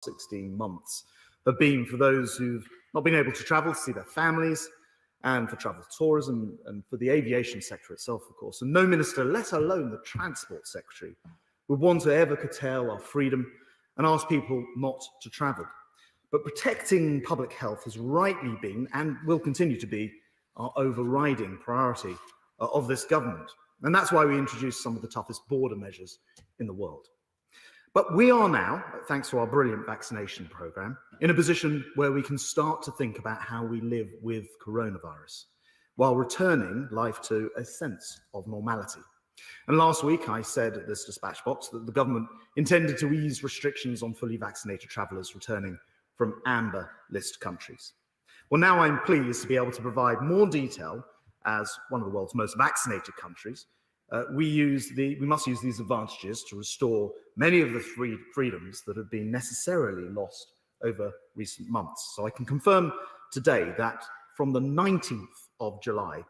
16 months have been for those who've not been able to travel to see their families, and for travel tourism, and for the aviation sector itself, of course. And no minister, let alone the Transport Secretary, would want to ever curtail our freedom and ask people not to travel. But protecting public health has rightly been, and will continue to be, our overriding priority of this government. And that's why we introduced some of the toughest border measures in the world. But we are now, thanks to our brilliant vaccination programme, in a position where we can start to think about how we live with coronavirus, while returning life to a sense of normality. And last week I said at this dispatch box that the government intended to ease restrictions on fully vaccinated travellers returning from amber list countries. Well, now I'm pleased to be able to provide more detail. As one of the world's most vaccinated countries, we must use these advantages to restore many of the freedoms that have been necessarily lost over recent months. So I can confirm today that from the 19th of July,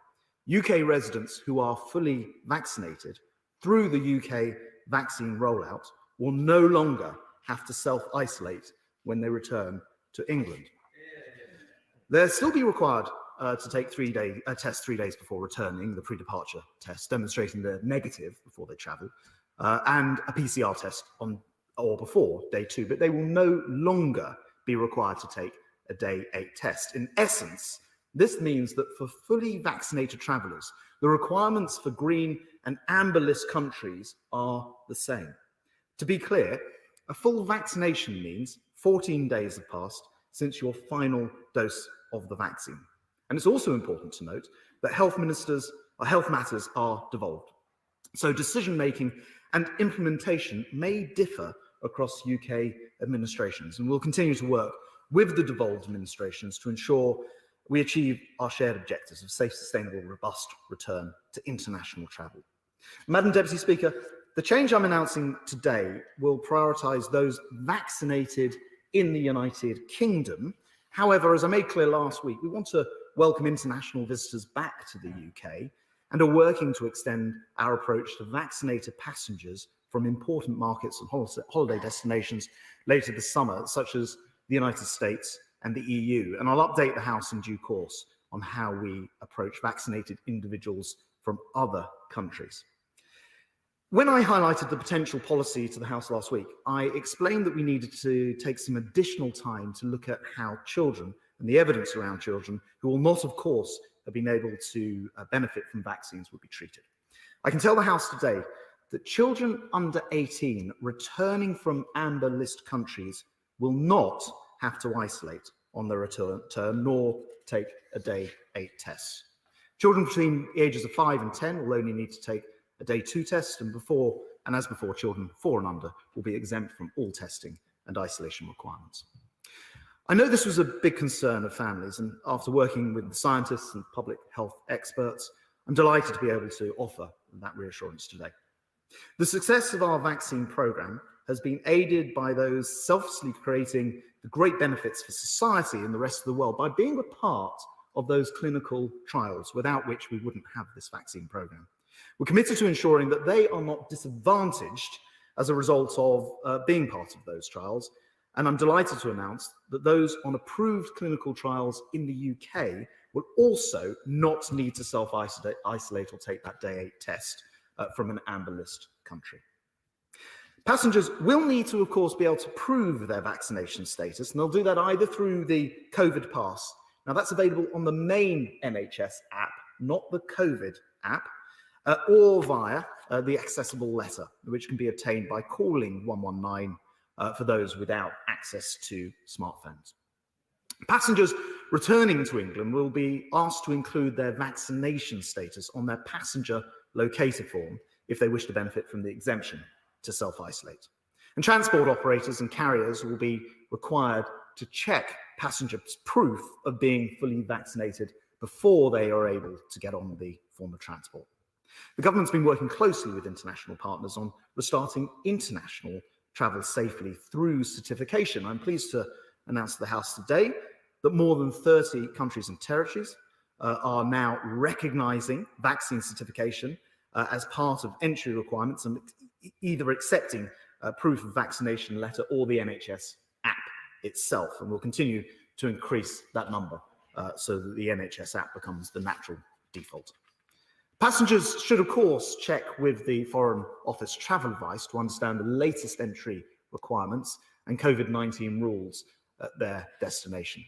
UK residents who are fully vaccinated through the UK vaccine rollout will no longer have to self-isolate when they return to England. They'll still be required to take a test 3 days before returning, the pre-departure test demonstrating they're negative before they travel, and a PCR test on or before day 2, but they will no longer be required to take a day 8 test. In essence, this means that for fully vaccinated travellers, the requirements for green and amber list countries are the same. To be clear, a full vaccination means 14 days have passed since your final dose of the vaccine. And it's also important to note that health matters are devolved. So decision-making and implementation may differ across UK administrations, and we'll continue to work with the devolved administrations to ensure we achieve our shared objectives of safe, sustainable, robust return to international travel. Madam Deputy Speaker, the change I'm announcing today will prioritise those vaccinated in the United Kingdom. However, as I made clear last week, we want to welcome international visitors back to the UK and are working to extend our approach to vaccinated passengers from important markets and holiday destinations later this summer, such as the United States and the EU. And I'll update the House in due course on how we approach vaccinated individuals from other countries. When I highlighted the potential policy to the House last week, I explained that we needed to take some additional time to look at how children and the evidence around children who will not, of course, have been able to benefit from vaccines would be treated. I can tell the House today that children under 18 returning from amber list countries will not have to isolate on their return nor take a day 8 test. Children between the ages of 5 and 10 will only need to take a day 2 test, and as before, children 4 and under will be exempt from all testing and isolation requirements. I know this was a big concern of families, and after working with the scientists and public health experts, I'm delighted to be able to offer that reassurance today. The success of our vaccine programme has been aided by those selflessly creating the great benefits for society and the rest of the world by being a part of those clinical trials, without which we wouldn't have this vaccine programme. We're committed to ensuring that they are not disadvantaged as a result of being part of those trials, and I'm delighted to announce that those on approved clinical trials in the UK will also not need to self-isolate or take that day 8 test from an amber list country. Passengers will need to, of course, be able to prove their vaccination status, and they'll do that either through the COVID Pass. Now, that's available on the main NHS app, not the COVID app, or via the accessible letter, which can be obtained by calling 119 for those without access to smartphones. Passengers returning to England will be asked to include their vaccination status on their passenger locator form if they wish to benefit from the exemption to self-isolate. And transport operators and carriers will be required to check passengers' proof of being fully vaccinated before they are able to get on the form of transport. The government's been working closely with international partners on restarting international travel safely through certification. I'm pleased to announce to the House today that more than 30 countries and territories are now recognising vaccine certification as part of entry requirements and either accepting proof of vaccination letter or the NHS app. itself, and we'll continue to increase that number so that the NHS app becomes the natural default. Passengers should, of course, check with the Foreign Office travel advice to understand the latest entry requirements and COVID-19 rules at their destination.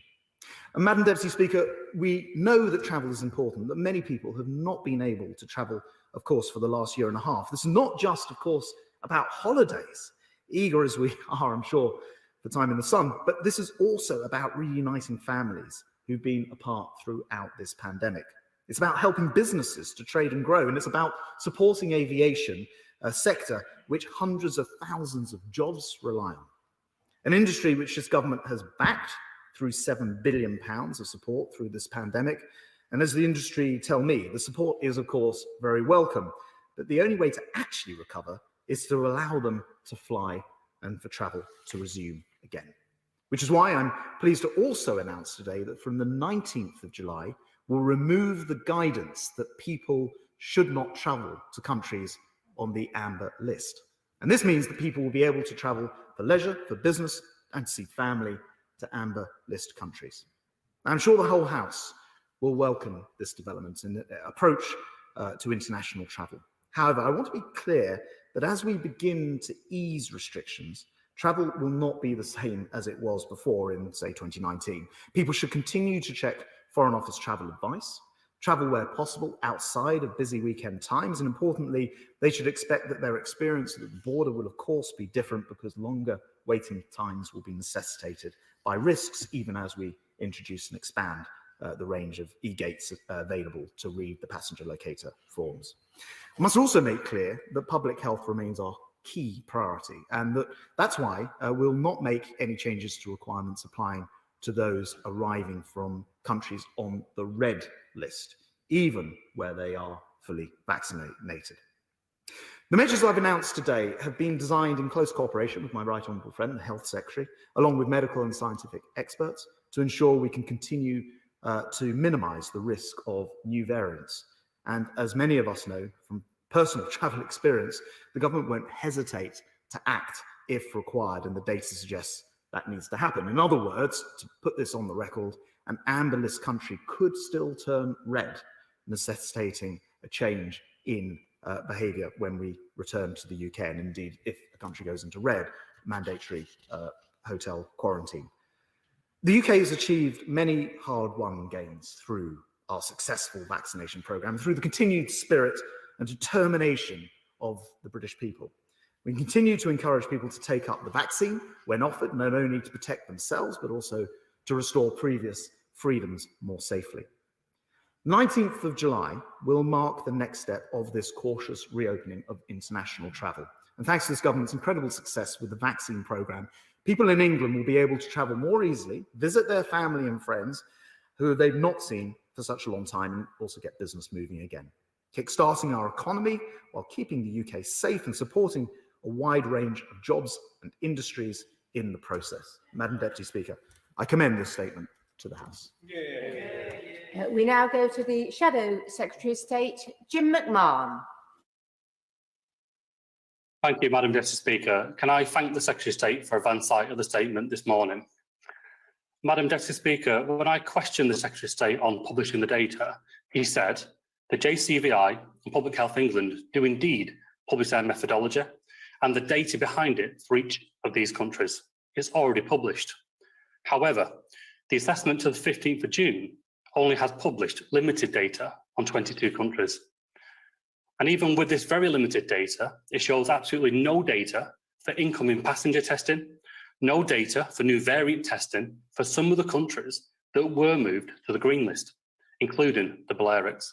And Madam Deputy Speaker, we know that travel is important, that many people have not been able to travel, of course, for the last year and a half. This is not just, of course, about holidays, eager as we are, I'm sure, for time in the sun, but this is also about reuniting families who've been apart throughout this pandemic. It's about helping businesses to trade and grow, and it's about supporting aviation, a sector which hundreds of thousands of jobs rely on. An industry which this government has backed through £7 billion of support through this pandemic. And as the industry tell me, the support is, of course, very welcome, but the only way to actually recover is to allow them to fly and for travel to resume again. Which is why I'm pleased to also announce today that from the 19th of July, we'll remove the guidance that people should not travel to countries on the amber list. And this means that people will be able to travel for leisure, for business, and to see family to amber list countries. I'm sure the whole House will welcome this development and approach to international travel. However, I want to be clear that as we begin to ease restrictions, travel will not be the same as it was before in, say, 2019. People should continue to check Foreign Office travel advice, travel where possible outside of busy weekend times, and importantly, they should expect that their experience at the border will, of course, be different because longer waiting times will be necessitated by risks, even as we introduce and expand the range of e-gates available to read the passenger locator forms. I must also make clear that public health remains our key priority, and that's why we'll not make any changes to requirements applying to those arriving from countries on the red list, even where they are fully vaccinated. The measures I've announced today have been designed in close cooperation with my right honourable friend, the Health Secretary, along with medical and scientific experts, to ensure we can continue to minimise the risk of new variants. And as many of us know from personal travel experience, the government won't hesitate to act if required, and the data suggests that needs to happen. In other words, to put this on the record, an amber list country could still turn red, necessitating a change in behaviour when we return to the UK, and indeed, if a country goes into red, mandatory hotel quarantine. The UK has achieved many hard-won gains through our successful vaccination programme, through the continued spirit and determination of the British people. We continue to encourage people to take up the vaccine when offered, not only to protect themselves, but also to restore previous freedoms more safely. 19th of July will mark the next step of this cautious reopening of international travel. And thanks to this government's incredible success with the vaccine programme, people in England will be able to travel more easily, visit their family and friends who they've not seen for such a long time, and also get business moving again, kickstarting our economy while keeping the UK safe and supporting a wide range of jobs and industries in the process. Madam Deputy Speaker, I commend this statement to the House. We now go to the Shadow Secretary of State, Jim McMahon. Thank you, Madam Deputy Speaker. Can I thank the Secretary of State for advance-sight of the statement this morning? Madam Deputy Speaker, when I questioned the Secretary of State on publishing the data, he said the JCVI and Public Health England do indeed publish their methodology, and the data behind it for each of these countries is already published. However, the assessment to the 15th of June only has published limited data on 22 countries. And even with this very limited data, it shows absolutely no data for incoming passenger testing, no data for new variant testing for some of the countries that were moved to the green list, including the Balearics.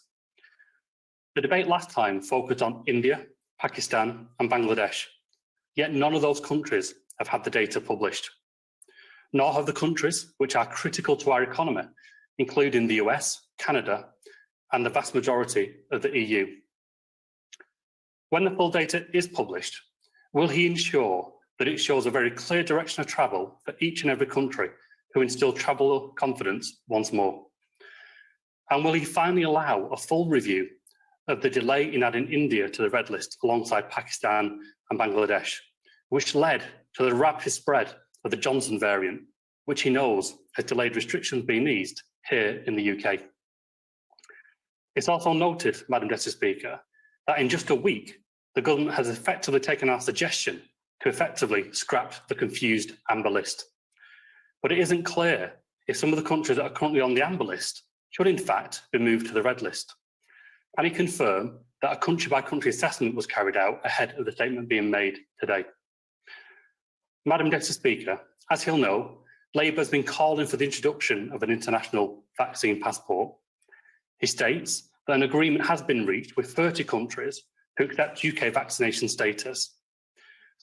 The debate last time focused on India, Pakistan and Bangladesh, yet none of those countries have had the data published. Nor have the countries which are critical to our economy, including the US, Canada, and the vast majority of the EU. When the full data is published, will he ensure that it shows a very clear direction of travel for each and every country to instill travel confidence once more? And will he finally allow a full review of the delay in adding India to the red list alongside Pakistan and Bangladesh, which led to the rapid spread of the Johnson variant which he knows has delayed restrictions being eased here in the UK. It's also noted, Madam Deputy Speaker, that in just a week, the government has effectively taken our suggestion to effectively scrap the confused amber list. But it isn't clear if some of the countries that are currently on the amber list should in fact be moved to the red list. Can he confirm that a country-by-country assessment was carried out ahead of the statement being made today? Madam Deputy Speaker, as he'll know, Labour has been calling for the introduction of an international vaccine passport. He states that an agreement has been reached with 30 countries to accept UK vaccination status.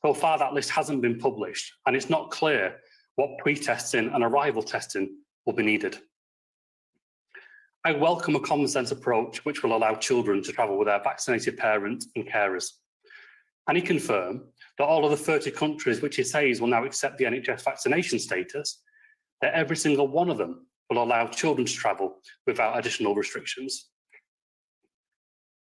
So far, that list hasn't been published, and it's not clear what pre-testing and arrival testing will be needed. I welcome a common sense approach which will allow children to travel with their vaccinated parents and carers. And he confirmed that all of the 30 countries which he says will now accept the NHS vaccination status, that every single one of them will allow children to travel without additional restrictions.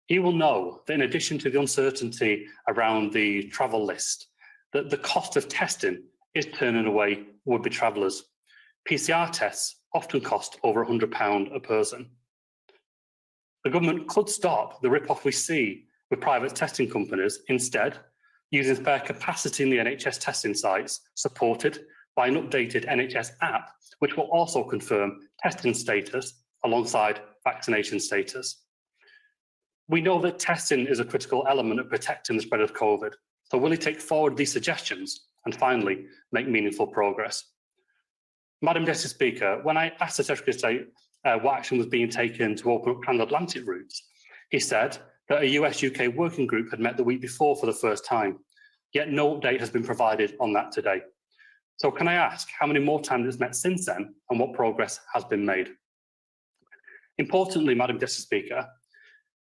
He will know that in addition to the uncertainty around the travel list, that the cost of testing is turning away would-be travellers. PCR tests often cost over £100 a person. The government could stop the rip-off we see with private testing companies, instead using spare capacity in the NHS testing sites, supported by an updated NHS app, which will also confirm testing status alongside vaccination status. We know that testing is a critical element of protecting the spread of COVID, so will he take forward these suggestions and finally make meaningful progress? Madam Deputy Speaker, when I asked the Secretary of State what action was being taken to open up transatlantic routes, he said that a US-UK working group had met the week before for the first time, yet no update has been provided on that today. So can I ask how many more times it's met since then and what progress has been made? Importantly, Madam Deputy Speaker,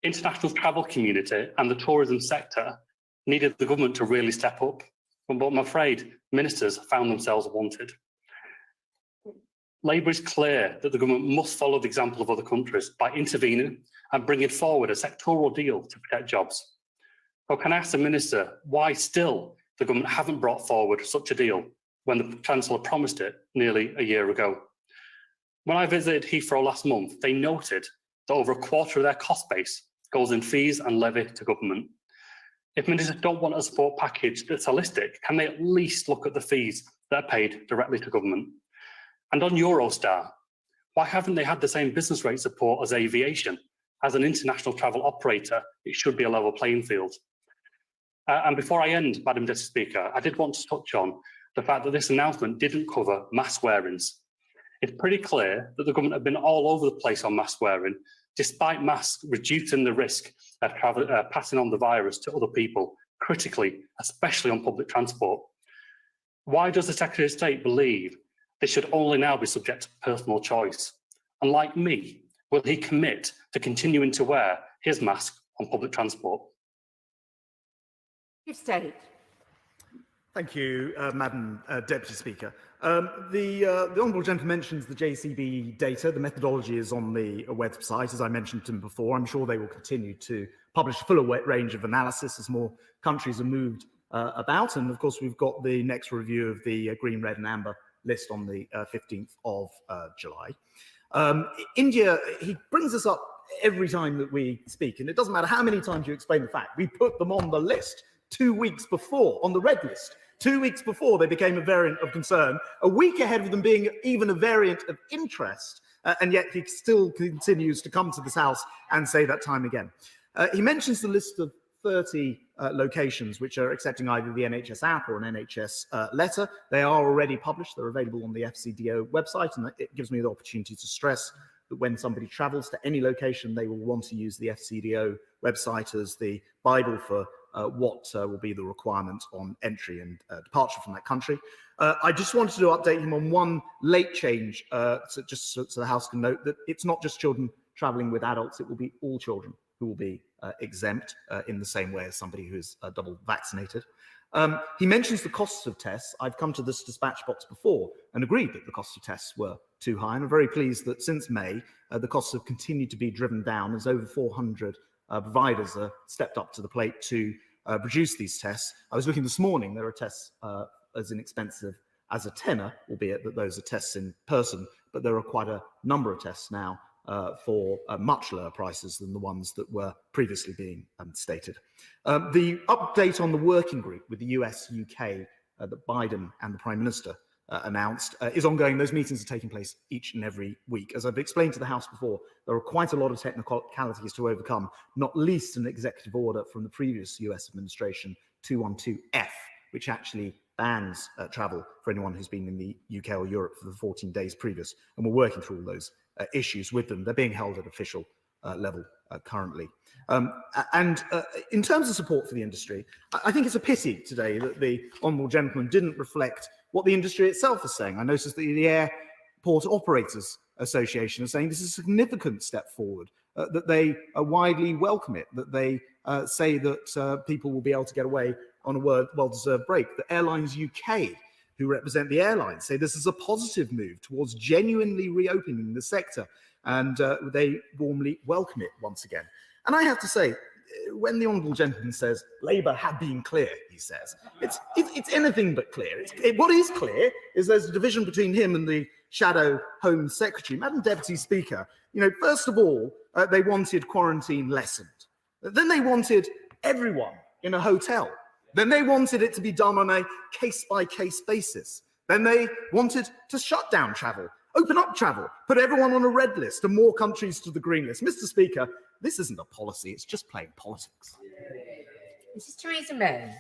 international travel community and the tourism sector needed the government to really step up, but I'm afraid ministers found themselves wanted. Labour is clear that the government must follow the example of other countries by intervening and bringing forward a sectoral deal to protect jobs. So can I ask the Minister why still the government haven't brought forward such a deal when the Chancellor promised it nearly a year ago? When I visited Heathrow last month, they noted that over a quarter of their cost base goes in fees and levy to government. If ministers don't want a support package that's holistic, can they at least look at the fees that are paid directly to government? And on Eurostar, why haven't they had the same business rate support as aviation? As an international travel operator, it should be a level playing field. And before I end, Madam Deputy Speaker, I did want to touch on the fact that this announcement didn't cover mask wearings. It's pretty clear that the government have been all over the place on mask wearing, despite masks reducing the risk of passing on the virus to other people, critically, especially on public transport. Why does the Secretary of State believe this should only now be subject to personal choice? And like me, will he commit to continuing to wear his mask on public transport? State. Thank you, Madam Deputy Speaker. The Honourable Gentleman mentions the JCB data. The methodology is on the website, as I mentioned to him before. I'm sure they will continue to publish a fuller range of analysis as more countries are moved about. And of course, we've got the next review of the green, red and amber list on the 15th of July. India, he brings us up every time that we speak, and it doesn't matter how many times you explain the fact. We put them on the list 2 weeks before, on the red list. 2 weeks before they became a variant of concern, a week ahead of them being even a variant of interest, and yet he still continues to come to this House and say that time again. He mentions the list of 30 locations which are accepting either the NHS app or an NHS letter. They are already published. They're available on the FCDO website, and it gives me the opportunity to stress that when somebody travels to any location, they will want to use the FCDO website as the Bible for what will be the requirement on entry and departure from that country. I just wanted to update him on one late change, just so the House can note that it's not just children travelling with adults, it will be all children who will be exempt in the same way as somebody who is double vaccinated. He mentions the costs of tests. I've come to this dispatch box before and agreed that the costs of tests were too high, and I'm very pleased that since May, the costs have continued to be driven down as over 400 providers are stepped up to the plate to produce these tests. I was looking this morning, there are tests as inexpensive as a tenner, albeit that those are tests in person, but there are quite a number of tests now for much lower prices than the ones that were previously being stated. The update on the working group with the US, UK, that Biden and the Prime Minister announced is ongoing. Those meetings are taking place each and every week. As I've explained to the House before, there are quite a lot of technicalities to overcome, not least an executive order from the previous US administration, 212F, which actually bans travel for anyone who's been in the UK or Europe for the 14 days previous. And we're working through all those issues with them. They're being held at official level currently. In terms of support for the industry, I think it's a pity today that the Honourable Gentleman didn't reflect what the industry itself is saying. I noticed that the Airport Operators Association is saying this is a significant step forward, that they widely welcome it, that they say that people will be able to get away on a well-deserved break. The Airlines UK, who represent the airlines, say this is a positive move towards genuinely reopening the sector, and they warmly welcome it once again. And I have to say, when the Honourable Gentleman says Labour have been clear, he says, it's anything but clear. What is clear is there's a division between him and the Shadow Home Secretary. Madam Deputy Speaker, first of all, they wanted quarantine lessened. Then they wanted everyone in a hotel. Then they wanted it to be done on a case-by-case basis. Then they wanted to shut down travel, open up travel, put everyone on a red list and more countries to the green list. Mr. Speaker, this isn't a policy, it's just plain politics. Mrs. Theresa May.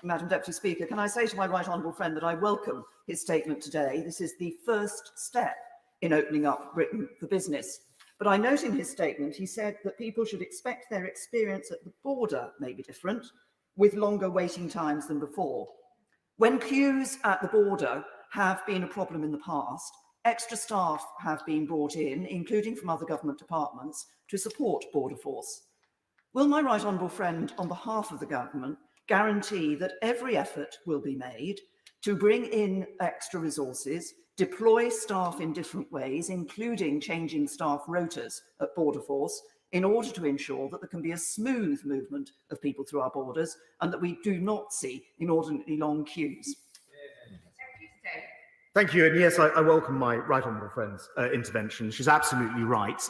Madam Deputy Speaker, can I say to my right honourable friend that I welcome his statement today. This is the first step in opening up Britain for business. But I note in his statement, he said that people should expect their experience at the border may be different, with longer waiting times than before. When queues at the border have been a problem in the past, extra staff have been brought in, including from other government departments, to support Border Force. Will my right honourable friend, on behalf of the government, guarantee that every effort will be made to bring in extra resources, deploy staff in different ways, including changing staff rotas at Border Force, in order to ensure that there can be a smooth movement of people through our borders and that we do not see inordinately long queues? Thank you. And yes, I welcome my right honourable friend's intervention. She's absolutely right.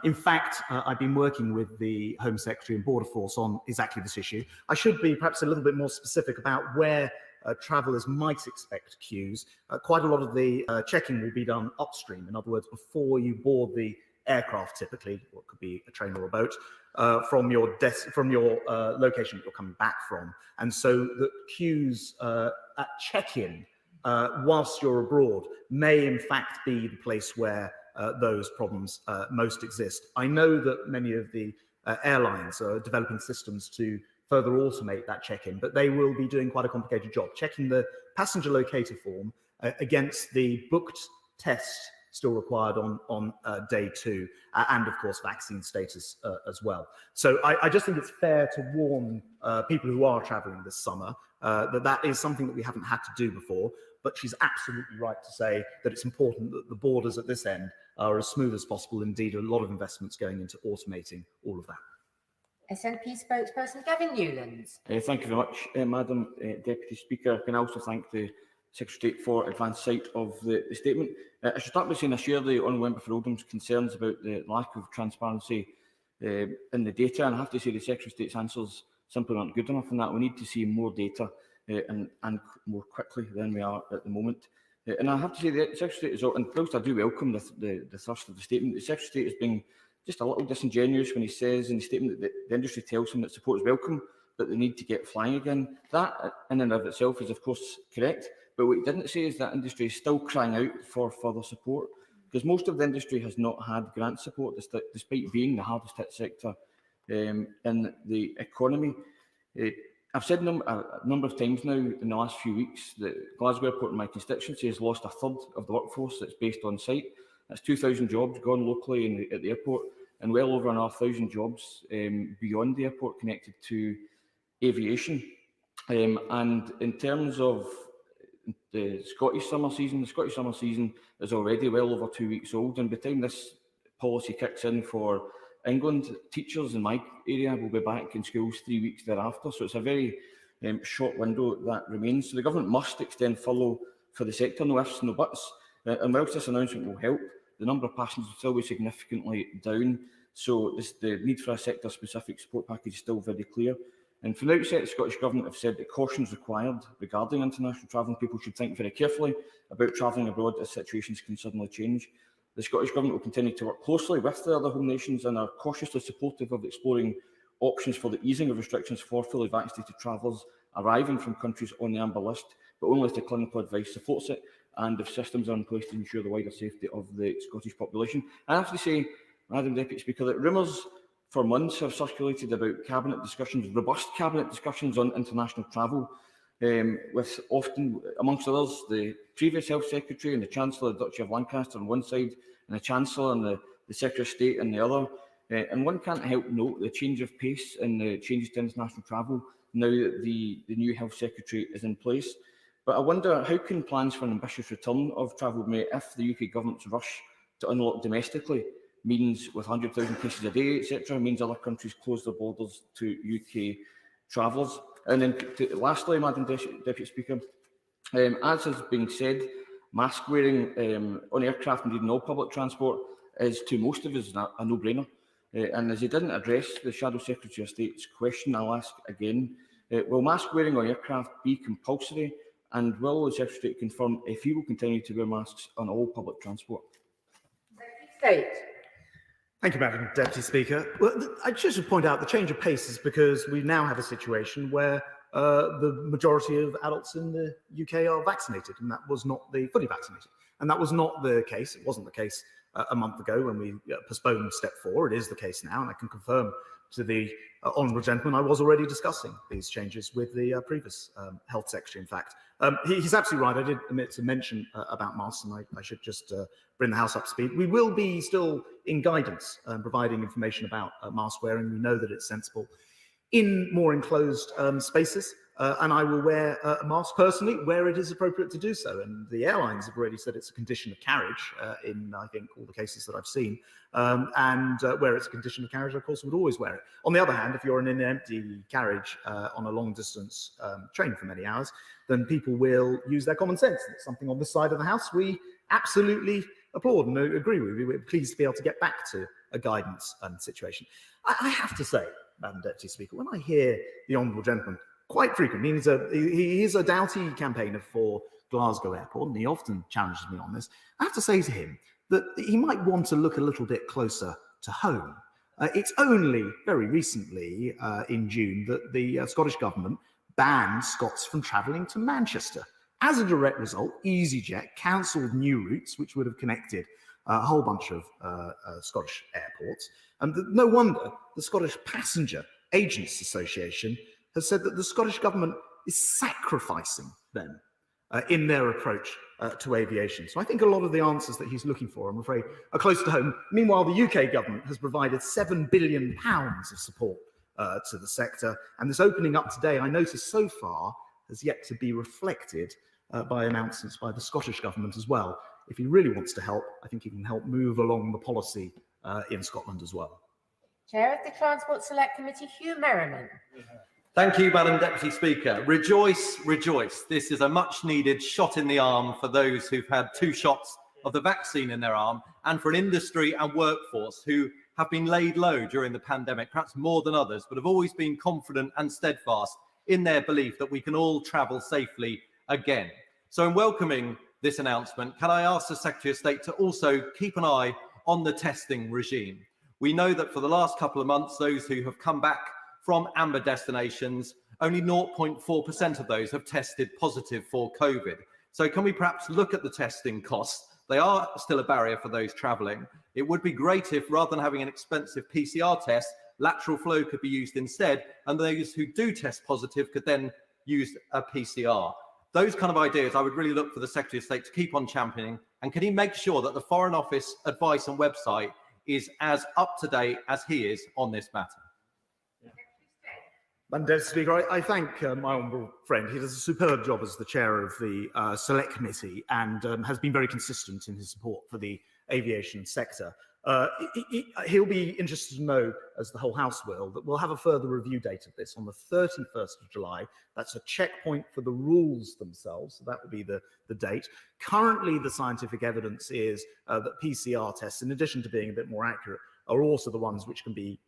In fact, I've been working with the Home Secretary and Border Force on exactly this issue. I should be perhaps a little bit more specific about where travellers might expect queues. Quite a lot of the checking will be done upstream. In other words, before you board the aircraft, typically, or it could be a train or a boat, from your location that you're coming back from. And so the queues at check-in whilst you're abroad may in fact be the place where those problems most exist. I know that many of the airlines are developing systems to further automate that check-in, but they will be doing quite a complicated job, checking the passenger locator form against the booked test still required on day 2, and of course vaccine status as well. So I just think it's fair to warn people who are travelling this summer that is something that we haven't had to do before, but she's absolutely right to say that it's important that the borders at this end are as smooth as possible. Indeed, a lot of investments going into automating all of that. SNP spokesperson Gavin Newlands. Thank you very much, Madam Deputy Speaker. Can I also thank the Secretary of State for advance sight of the statement. I should start by saying I share the Honourable Member for Oldham's concerns about the lack of transparency in the data, and I have to say the Secretary of State's answers simply aren't good enough on that. We need to see more data and more quickly than we are at the moment. And I have to say the Secretary of State is, and whilst I do welcome the thrust of the statement, the Secretary of State is being just a little disingenuous when he says in the statement that the industry tells him that support is welcome, but they need to get flying again. That in and of itself is of course correct, but what he didn't say is that industry is still crying out for further support, because most of the industry has not had grant support despite being the hardest hit sector in the economy. I've said a number of times now in the last few weeks that Glasgow Airport in my constituency has lost a third of the workforce that's based on site. That's 2,000 jobs gone locally at the airport, and well over 1,000 jobs beyond the airport connected to aviation. And in terms of the Scottish summer season is already well over 2 weeks old, and by the time this policy kicks in for England, teachers in my area will be back in schools 3 weeks thereafter. So it's a very short window that remains. So the government must extend furlough for the sector, no ifs, no buts. And whilst this announcement will help, the number of passengers will still be significantly down. So the need for a sector-specific support package is still very clear. And from the outset, the Scottish Government have said that caution is required regarding international travel, and people should think very carefully about travelling abroad as situations can suddenly change. The Scottish Government will continue to work closely with the other home nations and are cautiously supportive of exploring options for the easing of restrictions for fully vaccinated travellers arriving from countries on the amber list, but only if the clinical advice supports it and if systems are in place to ensure the wider safety of the Scottish population. I have to say, Madam Deputy Speaker, that rumours for months have circulated about cabinet discussions, robust cabinet discussions on international travel, with often, amongst others, the previous Health Secretary and the Chancellor of the Duchy of Lancaster on one side, and the Chancellor and the Secretary of State on the other. And one can't help note the change of pace and the changes to international travel now that the new Health Secretary is in place. But I wonder, how can plans for an ambitious return of travel be made if the UK Government's rush to unlock domestically means, with 100,000 cases a day, etc., means other countries close their borders to UK travellers? And then lastly, Madam Deputy Speaker, as has been said, mask wearing on aircraft, indeed in all public transport, is to most of us a no-brainer. And as he didn't address the Shadow Secretary of State's question, I'll ask again, will mask wearing on aircraft be compulsory? And will the Secretary of State confirm if he will continue to wear masks on all public transport? State. Thank you, Madam Deputy Speaker. Well, I just should point out the change of pace is because we now have a situation where the majority of adults in the UK are vaccinated, and that was not fully vaccinated. And that was not the case. It wasn't the case a month ago when we postponed step 4. It is the case now, and I can confirm to the honourable gentleman I was already discussing these changes with the previous Health Secretary, in fact. He's absolutely right. I did omit to mention about masks, and I should just bring the House up to speed. We will be still in guidance providing information about mask wearing. We know that it's sensible in more enclosed spaces, and I will wear a mask personally where it is appropriate to do so. And the airlines have already said it's a condition of carriage in, I think, all the cases that I've seen. And where it's a condition of carriage, of course, would always wear it. On the other hand, if you're in an empty carriage on a long-distance train for many hours, then people will use their common sense. And it's something on this side of the House we absolutely applaud and agree with. We're pleased to be able to get back to a guidance situation. I have to say, Madam Deputy Speaker, when I hear the honourable gentleman quite frequently, he is a doughty campaigner for Glasgow Airport, and he often challenges me on this. I have to say to him that he might want to look a little bit closer to home. It's only very recently, in June, that the Scottish Government banned Scots from travelling to Manchester. As a direct result, EasyJet cancelled new routes, which would have connected a whole bunch of Scottish airports. And no wonder the Scottish Passenger Agents Association has said that the Scottish Government is sacrificing them in their approach to aviation. So I think a lot of the answers that he's looking for, I'm afraid, are close to home. Meanwhile, the UK government has provided £7 billion of support to the sector. And this opening up today, I notice so far, has yet to be reflected by announcements by the Scottish Government as well. If he really wants to help, I think he can help move along the policy in Scotland as well. Chair of the Transport Select Committee, Hugh Merriman. Thank you, Madam Deputy Speaker. Rejoice, rejoice. This is a much needed shot in the arm for those who've had 2 shots of the vaccine in their arm, and for an industry and workforce who have been laid low during the pandemic, perhaps more than others, but have always been confident and steadfast in their belief that we can all travel safely again. So in welcoming this announcement, can I ask the Secretary of State to also keep an eye on the testing regime? We know that for the last couple of months, those who have come back from amber destinations, only 0.4% of those have tested positive for COVID. So can we perhaps look at the testing costs? They are still a barrier for those travelling. It would be great if, rather than having an expensive PCR test, lateral flow could be used instead, and those who do test positive could then use a PCR. Those kind of ideas I would really look for the Secretary of State to keep on championing. And can he make sure that the Foreign Office advice and website is as up to date as he is on this matter? Madam Deputy Speaker, I thank my honourable friend. He does a superb job as the chair of the Select Committee and has been very consistent in his support for the aviation sector. He'll be interested to know, as the whole House will, that we'll have a further review date of this on the 31st of July. That's a checkpoint for the rules themselves, so that will be the date. Currently, the scientific evidence is that PCR tests, in addition to being a bit more accurate, are also the ones which can be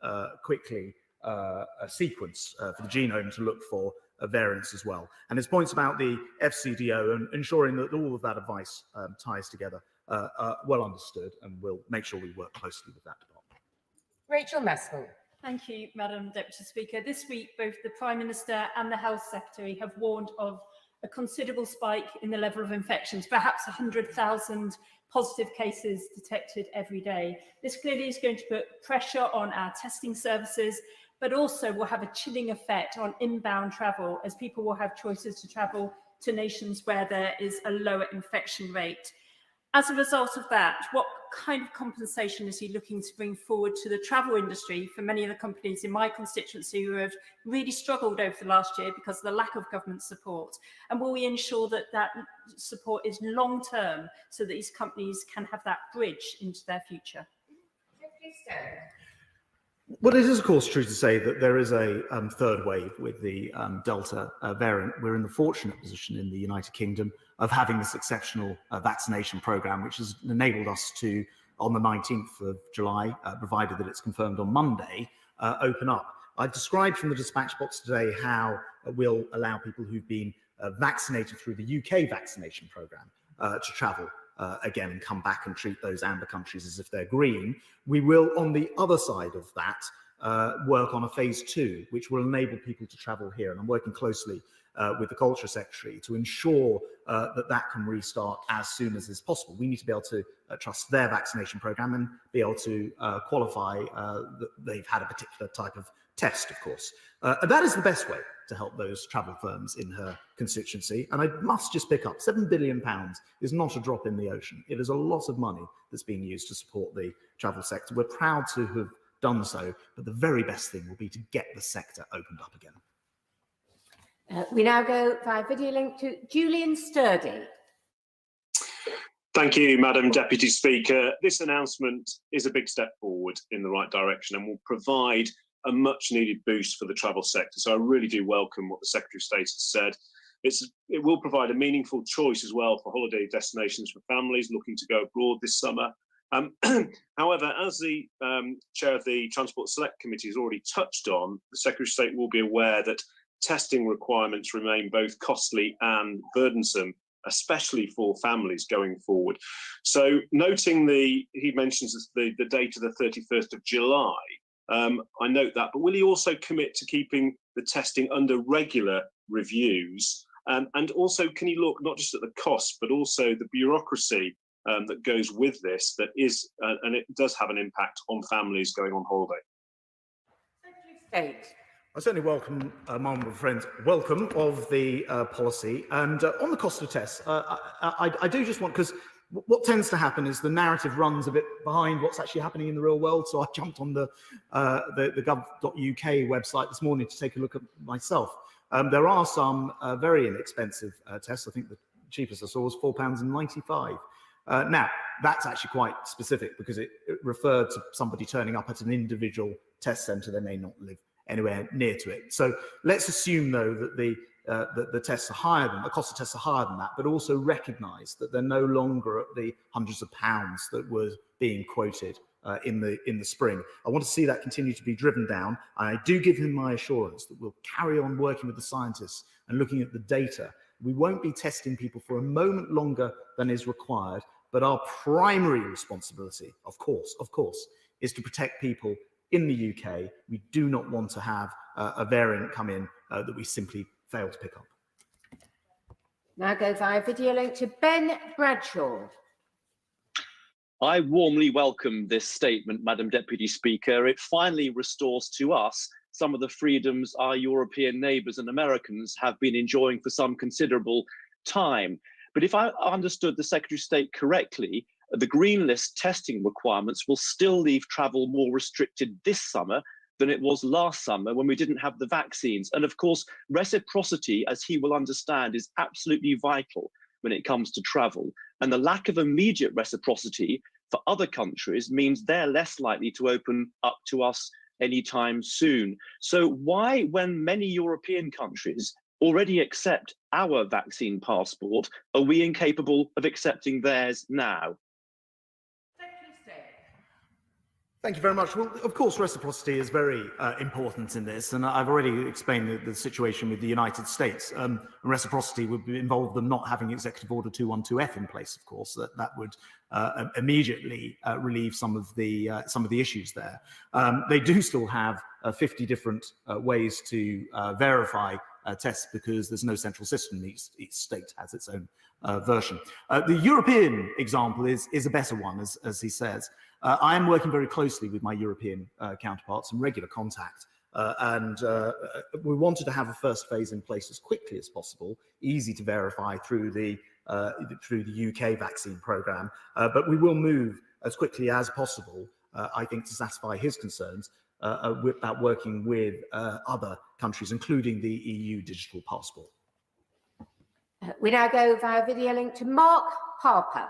quickly sequenced for the genome to look for variants as well. And his points about the FCDO and ensuring that all of that advice ties together are well understood, and we'll make sure we work closely with that department. Rachel Maskell. Thank you, Madam Deputy Speaker. This week, both the Prime Minister and the Health Secretary have warned of a considerable spike in the level of infections, perhaps 100,000 positive cases detected every day. This clearly is going to put pressure on our testing services, but also will have a chilling effect on inbound travel, as people will have choices to travel to nations where there is a lower infection rate. As a result of that, what kind of compensation is he looking to bring forward to the travel industry for many of the companies in my constituency who have really struggled over the last year because of the lack of government support? And will we ensure that that support is long-term so that these companies can have that bridge into their future? Well, it is, of course, true to say that there is a third wave with the Delta variant. We're in the fortunate position in the United Kingdom of having this exceptional vaccination programme, which has enabled us to, on the 19th of July, provided that it's confirmed on Monday, open up. I've described from the dispatch box today how we'll allow people who've been vaccinated through the UK vaccination programme to travel again and come back and treat those amber countries as if they're green. We will, on the other side of that, work on a phase 2, which will enable people to travel here. And I'm working closely with the Culture Secretary to ensure that can restart as soon as is possible. We need to be able to trust their vaccination programme and be able to qualify that they've had a particular type of test, of course. And that is the best way to help those travel firms in her constituency. And I must just pick up, £7 billion is not a drop in the ocean. It is a lot of money that's being used to support the travel sector. We're proud to have done so, but the very best thing will be to get the sector opened up again. We now go via video link to Julian Sturdy. Thank you, Madam Deputy Speaker. This announcement is a big step forward in the right direction and will provide a much needed boost for the travel sector. So I really do welcome what the Secretary of State has said. It will provide a meaningful choice as well for holiday destinations for families looking to go abroad this summer. However, as the Chair of the Transport Select Committee has already touched on, the Secretary of State will be aware that testing requirements remain both costly and burdensome, especially for families going forward. So noting he mentions the date of the 31st of July, I note that, but will he also commit to keeping the testing under regular reviews? And also, can you look not just at the cost, but also the bureaucracy that goes with this, that is, and it does have an impact on families going on holiday? State. I certainly welcome, my honourable friends, welcome of the policy. And on the cost of tests, I do just want, because what tends to happen is the narrative runs a bit behind what's actually happening in the real world. So I jumped on the gov.uk website this morning to take a look at myself. There are some very inexpensive tests. I think the cheapest I saw was £4.95. Now, that's actually quite specific because it referred to somebody turning up at an individual test centre. They may not live anywhere near to it. So let's assume, though, that the tests are higher than the cost of tests are higher than that, but also recognise that they're no longer at the hundreds of pounds that were being quoted in the spring. I want to see that continue to be driven down. I do give him my assurance that we'll carry on working with the scientists and looking at the data. We won't be testing people for a moment longer than is required, but our primary responsibility, of course, is to protect people in the UK. We do not want to have a variant come in that we simply fail to pick up. Now go via video link to Ben Bradshaw. I warmly welcome this statement, Madam Deputy Speaker. It finally restores to us some of the freedoms our European neighbours and Americans have been enjoying for some considerable time. But if I understood the Secretary of State correctly, the green list testing requirements will still leave travel more restricted this summer than it was last summer when we didn't have the vaccines. And of course, reciprocity, as he will understand, is absolutely vital when it comes to travel. And the lack of immediate reciprocity for other countries means they're less likely to open up to us anytime soon. So why, when many European countries already accept our vaccine passport, are we incapable of accepting theirs now? Thank you very much. Well, of course, reciprocity is very important in this, and I've already explained the situation with the United States. Reciprocity would involve them not having Executive Order 212F in place, of course. That would immediately relieve some of the issues there. They do still have 50 different ways to verify tests because there's no central system. Each state has its own version. The European example is a better one, as he says. I am working very closely with my European counterparts in regular contact, and we wanted to have a first phase in place as quickly as possible, easy to verify through the UK vaccine programme, but we will move as quickly as possible, I think, to satisfy his concerns about working with other countries, including the EU digital passport. We now go via video link to Mark Harper.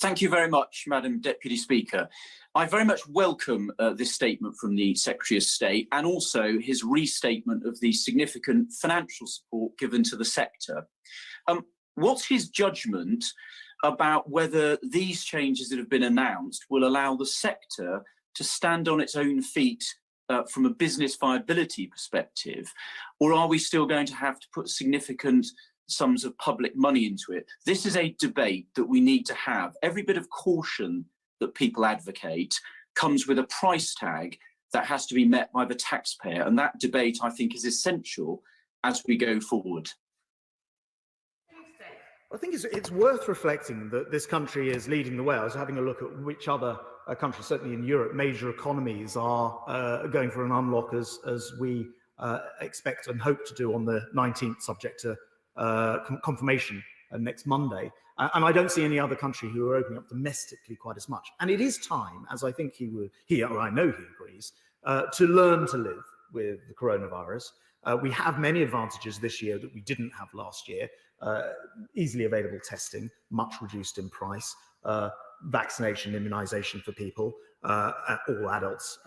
Thank you very much, Madam Deputy Speaker. I very much welcome this statement from the Secretary of State and also his restatement of the significant financial support given to the sector. What's his judgment about whether these changes that have been announced will allow the sector to stand on its own feet from a business viability perspective, or are we still going to have to put significant sums of public money into it? This is a debate that we need to have. Every bit of caution that people advocate comes with a price tag that has to be met by the taxpayer, and that debate, I think, is essential as we go forward. I think it's worth reflecting that this country is leading the way. I was having a look at which other countries, certainly in Europe, major economies are going for an unlock as we expect and hope to do on the 19th, subject to confirmation next Monday. And I don't see any other country who are opening up domestically quite as much. And it is time, as I think or I know he agrees, to learn to live with the coronavirus. We have many advantages this year that we didn't have last year. Easily available testing, much reduced in price, vaccination, immunization for people, all adults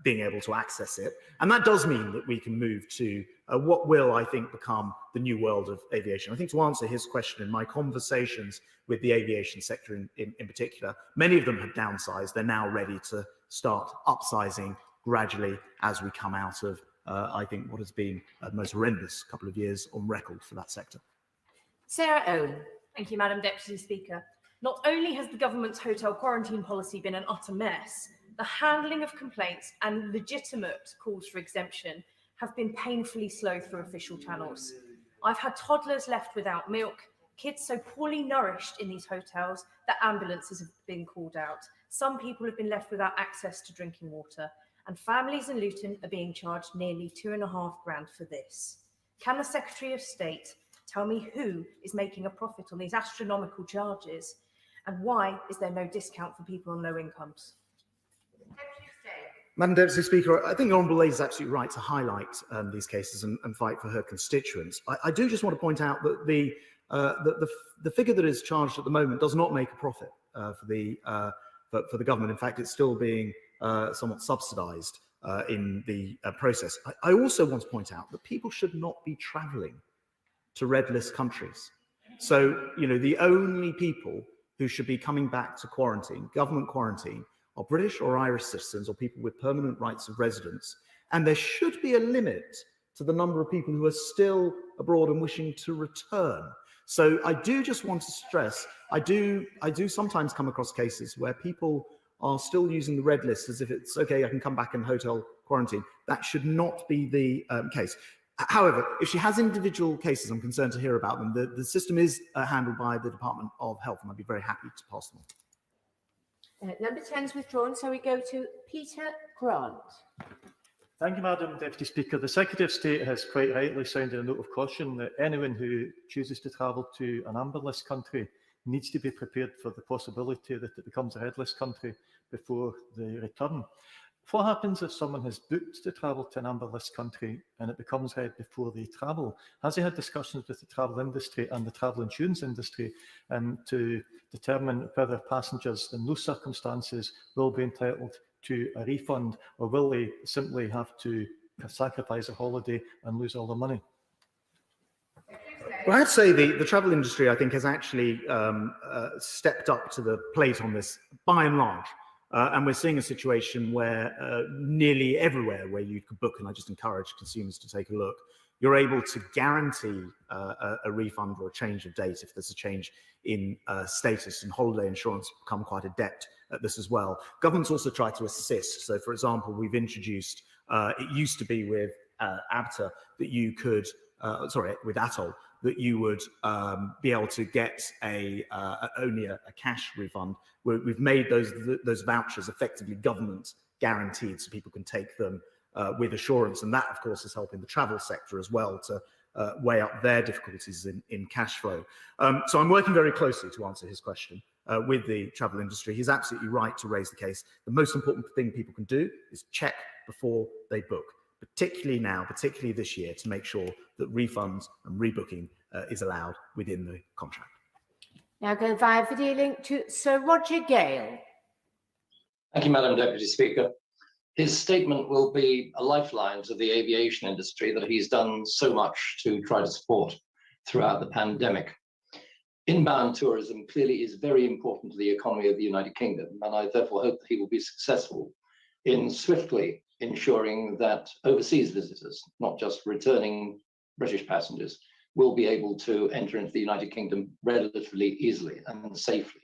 being able to access it. And that does mean that we can move to what will, I think, become the new world of aviation. I think to answer his question, in my conversations with the aviation sector in particular, many of them have downsized. They're now ready to start upsizing gradually as we come out of, I think, what has been the most horrendous couple of years on record for that sector. Sarah Owen. Thank you, Madam Deputy Speaker. Not only has the government's hotel quarantine policy been an utter mess, the handling of complaints and legitimate calls for exemption have been painfully slow through official channels. I've had toddlers left without milk, kids so poorly nourished in these hotels that ambulances have been called out. Some people have been left without access to drinking water, and families in Luton are being charged nearly £2.5 grand for this. Can the Secretary of State tell me who is making a profit on these astronomical charges, and why is there no discount for people on low incomes? Madam Deputy Speaker, I think the Honourable Lady is absolutely right to highlight these cases and fight for her constituents. I do just want to point out that the figure that is charged at the moment does not make a profit for the government. In fact, it's still being somewhat subsidised in the process. I also want to point out that people should not be travelling to red list countries. So, the only people who should be coming back to quarantine, government quarantine, are British or Irish citizens or people with permanent rights of residence. And there should be a limit to the number of people who are still abroad and wishing to return. So I do just want to stress, I do sometimes come across cases where people are still using the red list as if it's okay, I can come back in hotel quarantine. That should not be the case. However, if she has individual cases, I'm concerned to hear about them. The system is handled by the Department of Health, and I'd be very happy to pass them on. Number 10 is withdrawn, so we go to Peter Grant. Thank you, Madam Deputy Speaker. The Secretary of State has quite rightly sounded a note of caution that anyone who chooses to travel to an amber list country needs to be prepared for the possibility that it becomes a red list country before they return. What happens if someone has booked to travel to an amber list country and it becomes red before they travel? Has he had discussions with the travel industry and the travel insurance industry to determine whether passengers in those circumstances will be entitled to a refund, or will they simply have to sacrifice a holiday and lose all their money? Well, I have to say the travel industry, I think, has actually stepped up to the plate on this by and large. And we're seeing a situation where nearly everywhere where you could book, and I just encourage consumers to take a look, you're able to guarantee a refund or a change of date if there's a change in status, and holiday insurance become quite adept at this as well. Governments also try to assist. So, for example, we've introduced, it used to be with ABTA that you could, with ATOL, that you would be able to get only a cash refund. We've made those vouchers effectively government guaranteed, so people can take them with assurance. And that, of course, is helping the travel sector as well to weigh up their difficulties in cash flow. So I'm working very closely to answer his question with the travel industry. He's absolutely right to raise the case. The most important thing people can do is check before they book, particularly now, particularly this year, to make sure that refunds and rebooking is allowed within the contract. Now going via video link to Sir Roger Gale. Thank you, Madam Deputy Speaker. His statement will be a lifeline to the aviation industry that he's done so much to try to support throughout the pandemic. Inbound tourism clearly is very important to the economy of the United Kingdom, and I therefore hope that he will be successful in swiftly ensuring that overseas visitors, not just returning British passengers, will be able to enter into the United Kingdom relatively easily and safely.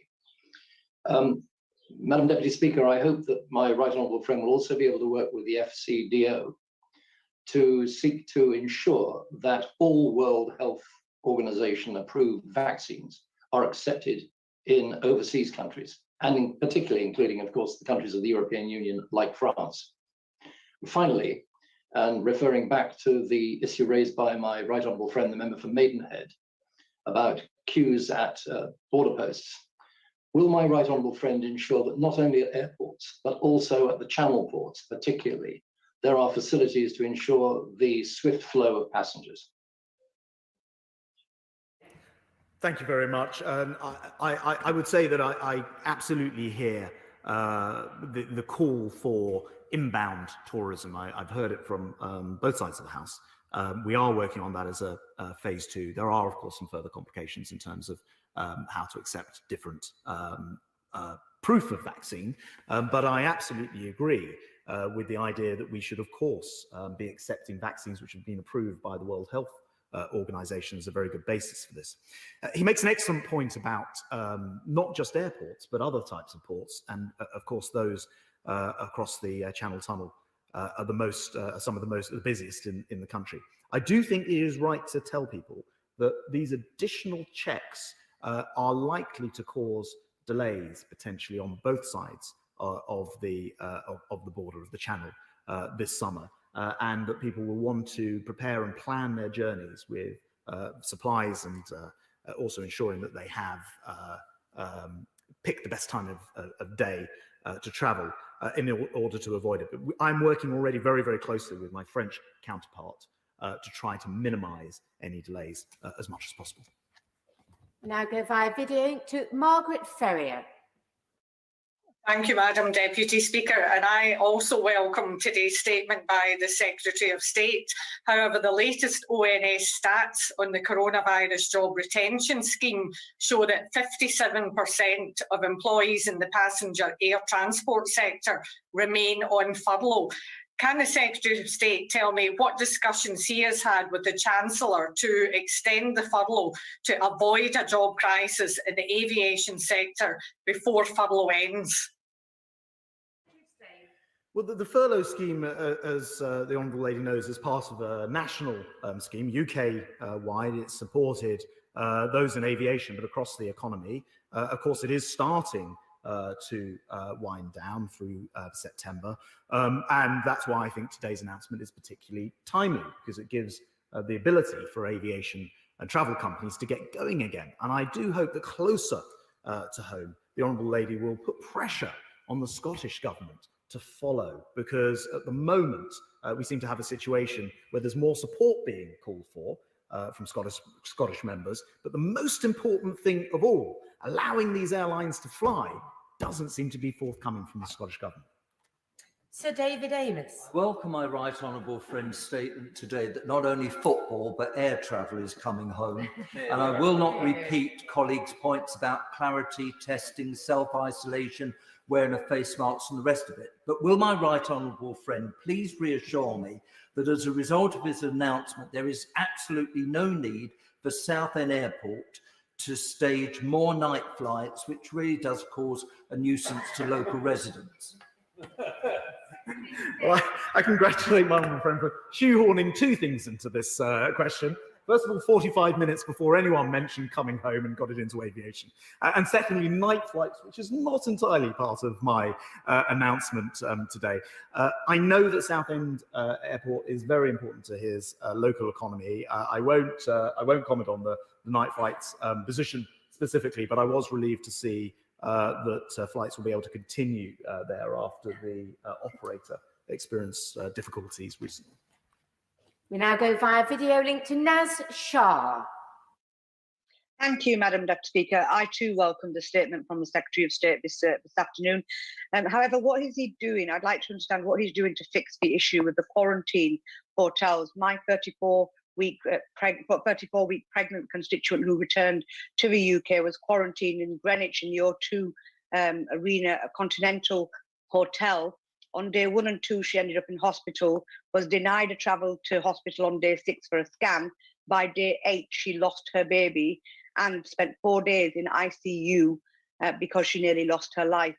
Madam Deputy Speaker, I hope that my right honourable friend will also be able to work with the FCDO to seek to ensure that all World Health Organization approved vaccines are accepted in overseas countries, and particularly including, of course, the countries of the European Union like France. Finally, and referring back to the issue raised by my right honourable friend, the member for Maidenhead, about queues at border posts, will my right honourable friend ensure that not only at airports, but also at the channel ports particularly, there are facilities to ensure the swift flow of passengers? Thank you very much. I would say that I absolutely hear the call for inbound tourism. I've heard it from both sides of the House. We are working on that as a phase 2. There are, of course, some further complications in terms of how to accept different proof of vaccine. But I absolutely agree with the idea that we should, of course, be accepting vaccines which have been approved by the World Health Organization as a very good basis for this. He makes an excellent point about not just airports, but other types of ports. And of course, those across the Channel Tunnel are some of the busiest in the country. I do think it is right to tell people that these additional checks are likely to cause delays potentially on both sides of the border of the Channel this summer, and that people will want to prepare and plan their journeys with supplies, and also ensuring that they have picked the best time of day to travel in order to avoid it. But I'm working already very, very closely with my French counterpart to try to minimise any delays as much as possible. Now go via video to Margaret Ferrier. Thank you, Madam Deputy Speaker, and I also welcome today's statement by the Secretary of State. However, the latest ONS stats on the coronavirus job retention scheme show that 57% of employees in the passenger air transport sector remain on furlough. Can the Secretary of State tell me what discussions he has had with the Chancellor to extend the furlough to avoid a job crisis in the aviation sector before furlough ends? Well, the furlough scheme, as the Honourable Lady knows, is part of a national scheme, UK-wide. It's supported those in aviation, but across the economy. Of course, it is starting to wind down through September. And that's why I think today's announcement is particularly timely, because it gives the ability for aviation and travel companies to get going again. And I do hope that closer to home, the Honourable Lady will put pressure on the Scottish Government to follow, because at the moment we seem to have a situation where there's more support being called for from Scottish members, but the most important thing of all, allowing these airlines to fly, doesn't seem to be forthcoming from the Scottish Government. Sir David Amos. Welcome my right honourable friend's statement today that not only football but air travel is coming home, and I will not repeat colleagues' points about clarity, testing, self-isolation, wearing of face masks and the rest of it. But will my right honourable friend please reassure me that as a result of his announcement there is absolutely no need for Southend Airport to stage more night flights, which really does cause a nuisance to local residents? Well, I congratulate my honourable friend for shoehorning two things into this question. First of all, 45 minutes before anyone mentioned coming home and got it into aviation. And secondly, night flights, which is not entirely part of my announcement today. I know that Southend Airport is very important to his local economy. I won't comment on the night flights position specifically, but I was relieved to see that flights will be able to continue there after the operator experienced difficulties recently. We now go via video link to Naz Shah. Thank you, Madam Deputy Speaker. I too welcome the statement from the Secretary of State this afternoon. However, what is he doing? I'd like to understand what he's doing to fix the issue with the quarantine hotels. My 34-week pregnant constituent who returned to the UK was quarantined in Greenwich in the O2 Arena, a Continental hotel. On day 1 and 2, she ended up in hospital, was denied a travel to hospital on day 6 for a scan. By day 8, she lost her baby and spent 4 days in ICU because she nearly lost her life.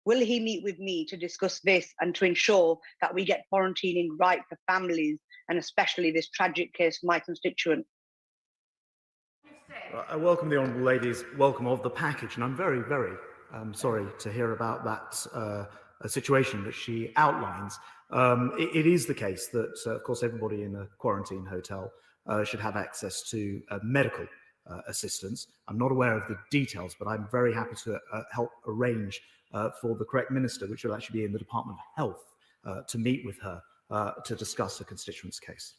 Will he meet with me to discuss this and to ensure that we get quarantining right for families, and especially this tragic case for my constituent? I welcome the honourable lady's welcome of the package, and I'm very, very sorry to hear about that a situation that she outlines. It is the case that, of course, everybody in a quarantine hotel should have access to medical assistance. I'm not aware of the details, but I'm very happy to help arrange for the correct minister, which will actually be in the Department of Health, to meet with her to discuss a constituent's case.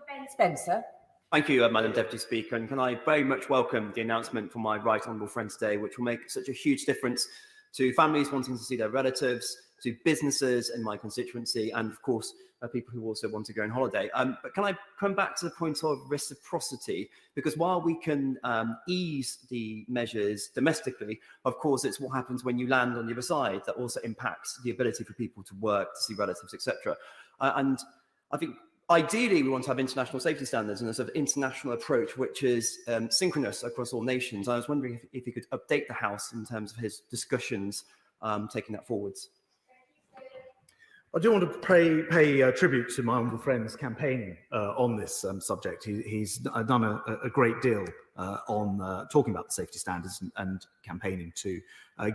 Ben Spencer. Thank you, Madam Deputy Speaker, and can I very much welcome the announcement from my right honourable friend today, which will make such a huge difference to families wanting to see their relatives, to businesses in my constituency, and of course, people who also want to go on holiday. But can I come back to the point of reciprocity? Because while we can ease the measures domestically, of course, it's what happens when you land on the other side that also impacts the ability for people to work, to see relatives, etc. And I think ideally, we want to have international safety standards and a sort of international approach, which is synchronous across all nations. I was wondering if he could update the House in terms of his discussions taking that forwards. I do want to pay tribute to my honourable friend's campaigning on this subject. He's done a great deal on talking about the safety standards and campaigning to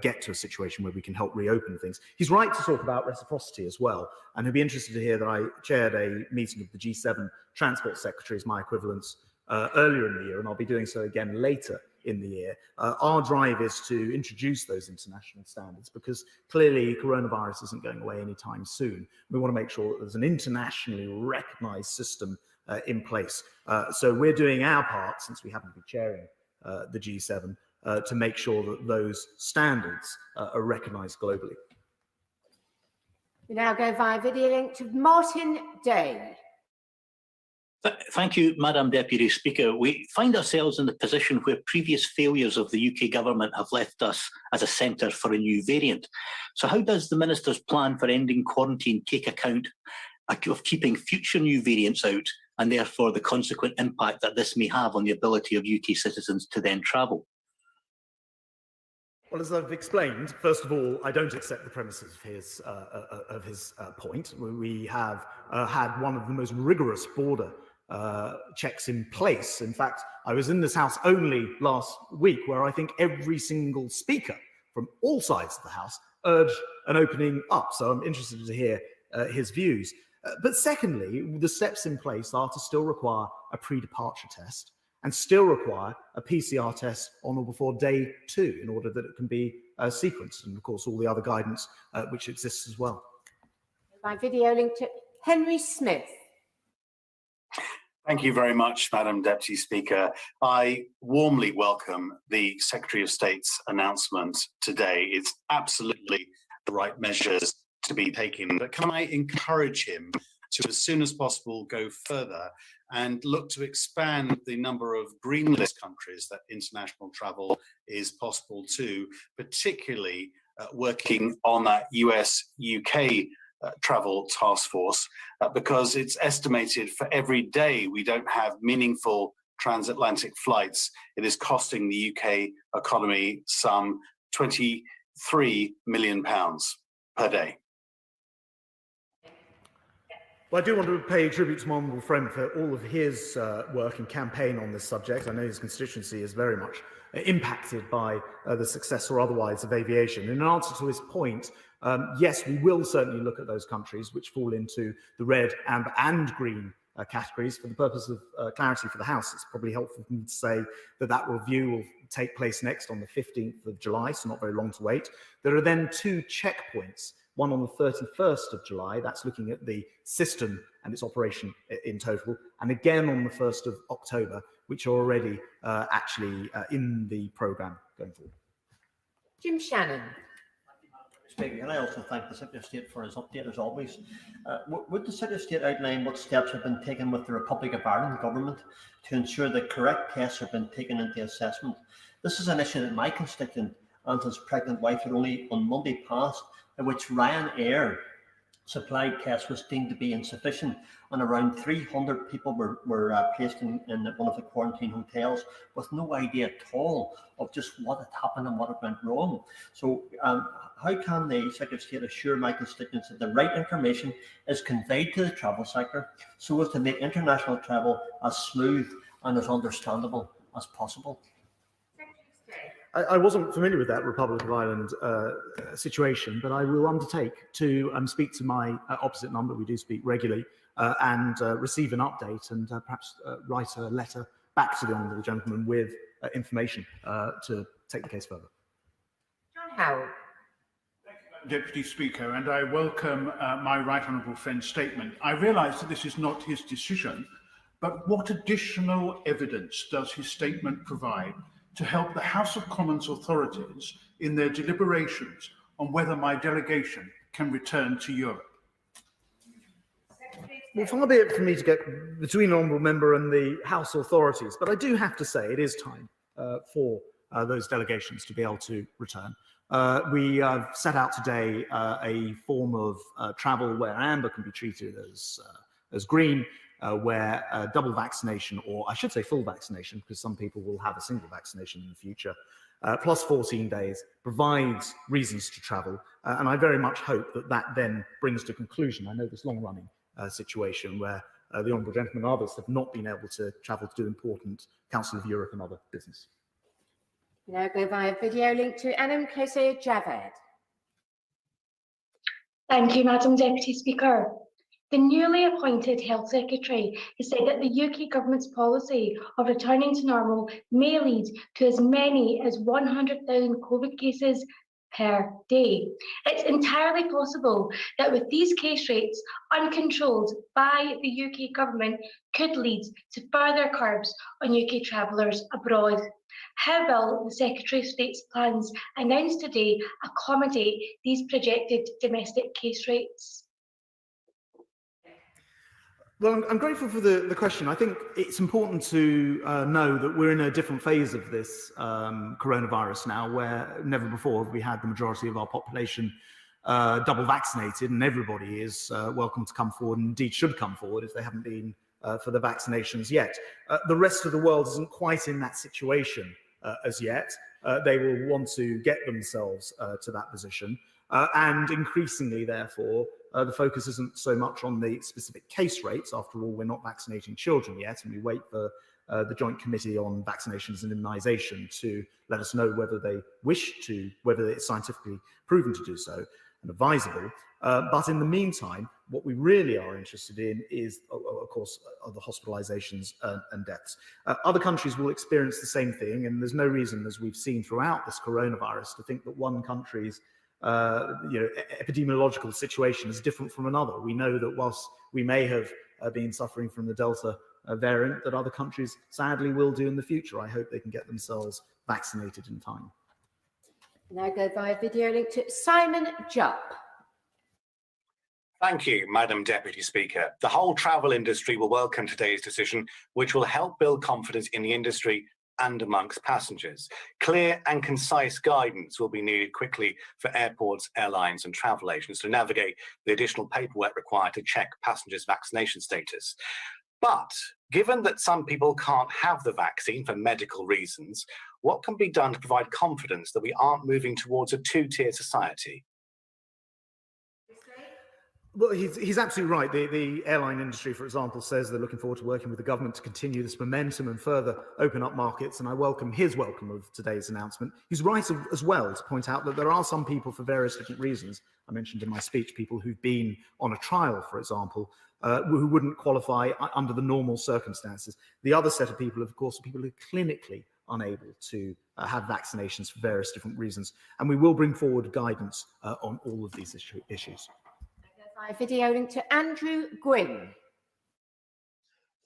get to a situation where we can help reopen things. He's right to talk about reciprocity as well, and he'll be interested to hear that I chaired a meeting of the G7 transport secretaries, my equivalents, earlier in the year, and I'll be doing so again later in the year. Our drive is to introduce those international standards because clearly coronavirus isn't going away anytime soon. We want to make sure that there's an internationally recognized system in place. So we're doing our part, since we haven't been chairing the G7, to make sure that those standards are recognized globally. We now go via video link to Martin Day. Thank you, Madam Deputy Speaker. We find ourselves in the position where previous failures of the UK government have left us as a centre for a new variant. So how does the Minister's plan for ending quarantine take account of keeping future new variants out and therefore the consequent impact that this may have on the ability of UK citizens to then travel? Well, as I've explained, first of all, I don't accept the premises of his point. We have had one of the most rigorous border checks in place. In fact, I was in this House only last week where I think every single speaker from all sides of the House urged an opening up. So I'm interested to hear his views. But secondly, the steps in place are to still require a pre-departure test and still require a PCR test on or before day 2 in order that it can be sequenced, and of course all the other guidance which exists as well. By video link to Henry Smith. Thank you very much, Madam Deputy Speaker. I warmly welcome the Secretary of State's announcement today. It's absolutely the right measures to be taken, but can I encourage him to, as soon as possible, go further and look to expand the number of green list countries that international travel is possible to, particularly working on that US-UK travel task force, because it's estimated for every day we don't have meaningful transatlantic flights, it is costing the UK economy some £23 million per day. Well, I do want to pay tribute to my honourable friend for all of his work and campaign on this subject. I know his constituency is very much impacted by the success or otherwise of aviation. In answer to his point, yes, we will certainly look at those countries which fall into the red, amber and green categories. For the purpose of clarity for the House, it's probably helpful for me to say that that review will take place next on the 15th of July, so not very long to wait. There are then 2 checkpoints, one on the 31st of July, that's looking at the system and its operation in total, and again on the 1st of October, which are already actually in the programme going forward. Jim Shannon. Speaker, can I also thank the Secretary of State for his update as always. Would the Secretary of State outline what steps have been taken with the Republic of Ireland government to ensure that correct tests have been taken into assessment? This is an issue that my constituent and his pregnant wife had only on Monday past, in which Ryanair supplied tests was deemed to be insufficient, and around 300 people were placed in one of the quarantine hotels with no idea at all of just what had happened and what had went wrong. So how can the Secretary of State assure my constituents that the right information is conveyed to the travel sector so as to make international travel as smooth and as understandable as possible? I wasn't familiar with that Republic of Ireland situation, but I will undertake to speak to my opposite number, we do speak regularly, and receive an update and perhaps write a letter back to the honourable gentleman with information to take the case further. John Howell. Deputy Speaker, and I welcome my right honourable friend's statement. I realise that this is not his decision, but what additional evidence does his statement provide to help the House of Commons authorities in their deliberations on whether my delegation can return to Europe? Well, far be it for me to get between the honourable member and the House authorities, but I do have to say it is time for those delegations to be able to return. We have set out today a form of travel where amber can be treated as green, where double vaccination, or I should say full vaccination, because some people will have a single vaccination in the future, plus 14 days, provides reasons to travel. And I very much hope that that then brings to conclusion, I know this long-running situation where the honourable gentleman and others have not been able to travel to do important Council of Europe and other business. We now go via video link to Anam Kosei Javed. Thank you, Madam Deputy Speaker. The newly appointed Health Secretary has said that the UK Government's policy of returning to normal may lead to as many as 100,000 COVID cases per day. It's entirely possible that with these case rates, uncontrolled by the UK Government could lead to further curbs on UK travellers abroad. How will the Secretary of State's plans announced today accommodate these projected domestic case rates? Well, I'm grateful for the question. I think it's important to know that we're in a different phase of this coronavirus now, where never before have we had the majority of our population double vaccinated, and everybody is welcome to come forward, and indeed should come forward if they haven't been for the vaccinations yet. The rest of the world isn't quite in that situation as yet. They will want to get themselves to that position, and increasingly, therefore, the focus isn't so much on the specific case rates. After all, we're not vaccinating children yet, and we wait for the Joint Committee on Vaccinations and Immunisation to let us know whether they wish to, whether it's scientifically proven to do so and advisable. But in the meantime, What we really are interested in is, of course, the hospitalizations and deaths. Other countries will experience the same thing, and there's no reason, as we've seen throughout this coronavirus, to think that one country's epidemiological situation is different from another. We know that whilst we may have been suffering from the Delta variant, that other countries sadly will do in the future. I hope they can get themselves vaccinated in time. Now go via video link to Simon Jupp. Thank you, Madam Deputy Speaker. The whole travel industry will welcome today's decision, which will help build confidence in the industry and amongst passengers. Clear and concise guidance will be needed quickly for airports, airlines and travel agents to navigate the additional paperwork required to check passengers' vaccination status. But given that some people can't have the vaccine for medical reasons, what can be done to provide confidence that we aren't moving towards a two-tier society? Well, he's absolutely right. The airline industry, for example, says they're looking forward to working with the government to continue this momentum and further open up markets, and I welcome his welcome of today's announcement. He's right as well to point out that there are some people, for various different reasons, I mentioned in my speech, people who've been on a trial, for example, who wouldn't qualify under the normal circumstances. The other set of people, of course, are people who are clinically unable to have vaccinations for various different reasons, and we will bring forward guidance on all of these issues. Via video link to Andrew Gwynn.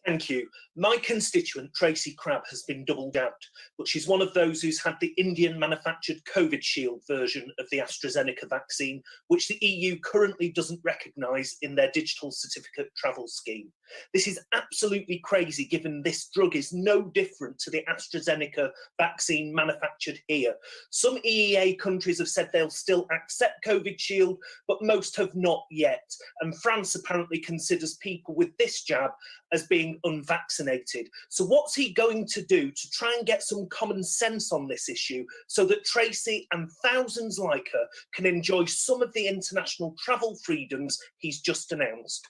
Thank you. My constituent, Tracy Crabb, has been double jabbed, but she's one of those who's had the Indian-manufactured COVID Shield version of the AstraZeneca vaccine, which the EU currently doesn't recognise in their digital certificate travel scheme. This is absolutely crazy, given this drug is no different to the AstraZeneca vaccine manufactured here. Some EEA countries have said they'll still accept COVID Shield, but most have not yet. And France apparently considers people with this jab as being unvaccinated. So what's he going to do to try and get some common sense on this issue so that Tracy and thousands like her can enjoy some of the international travel freedoms he's just announced?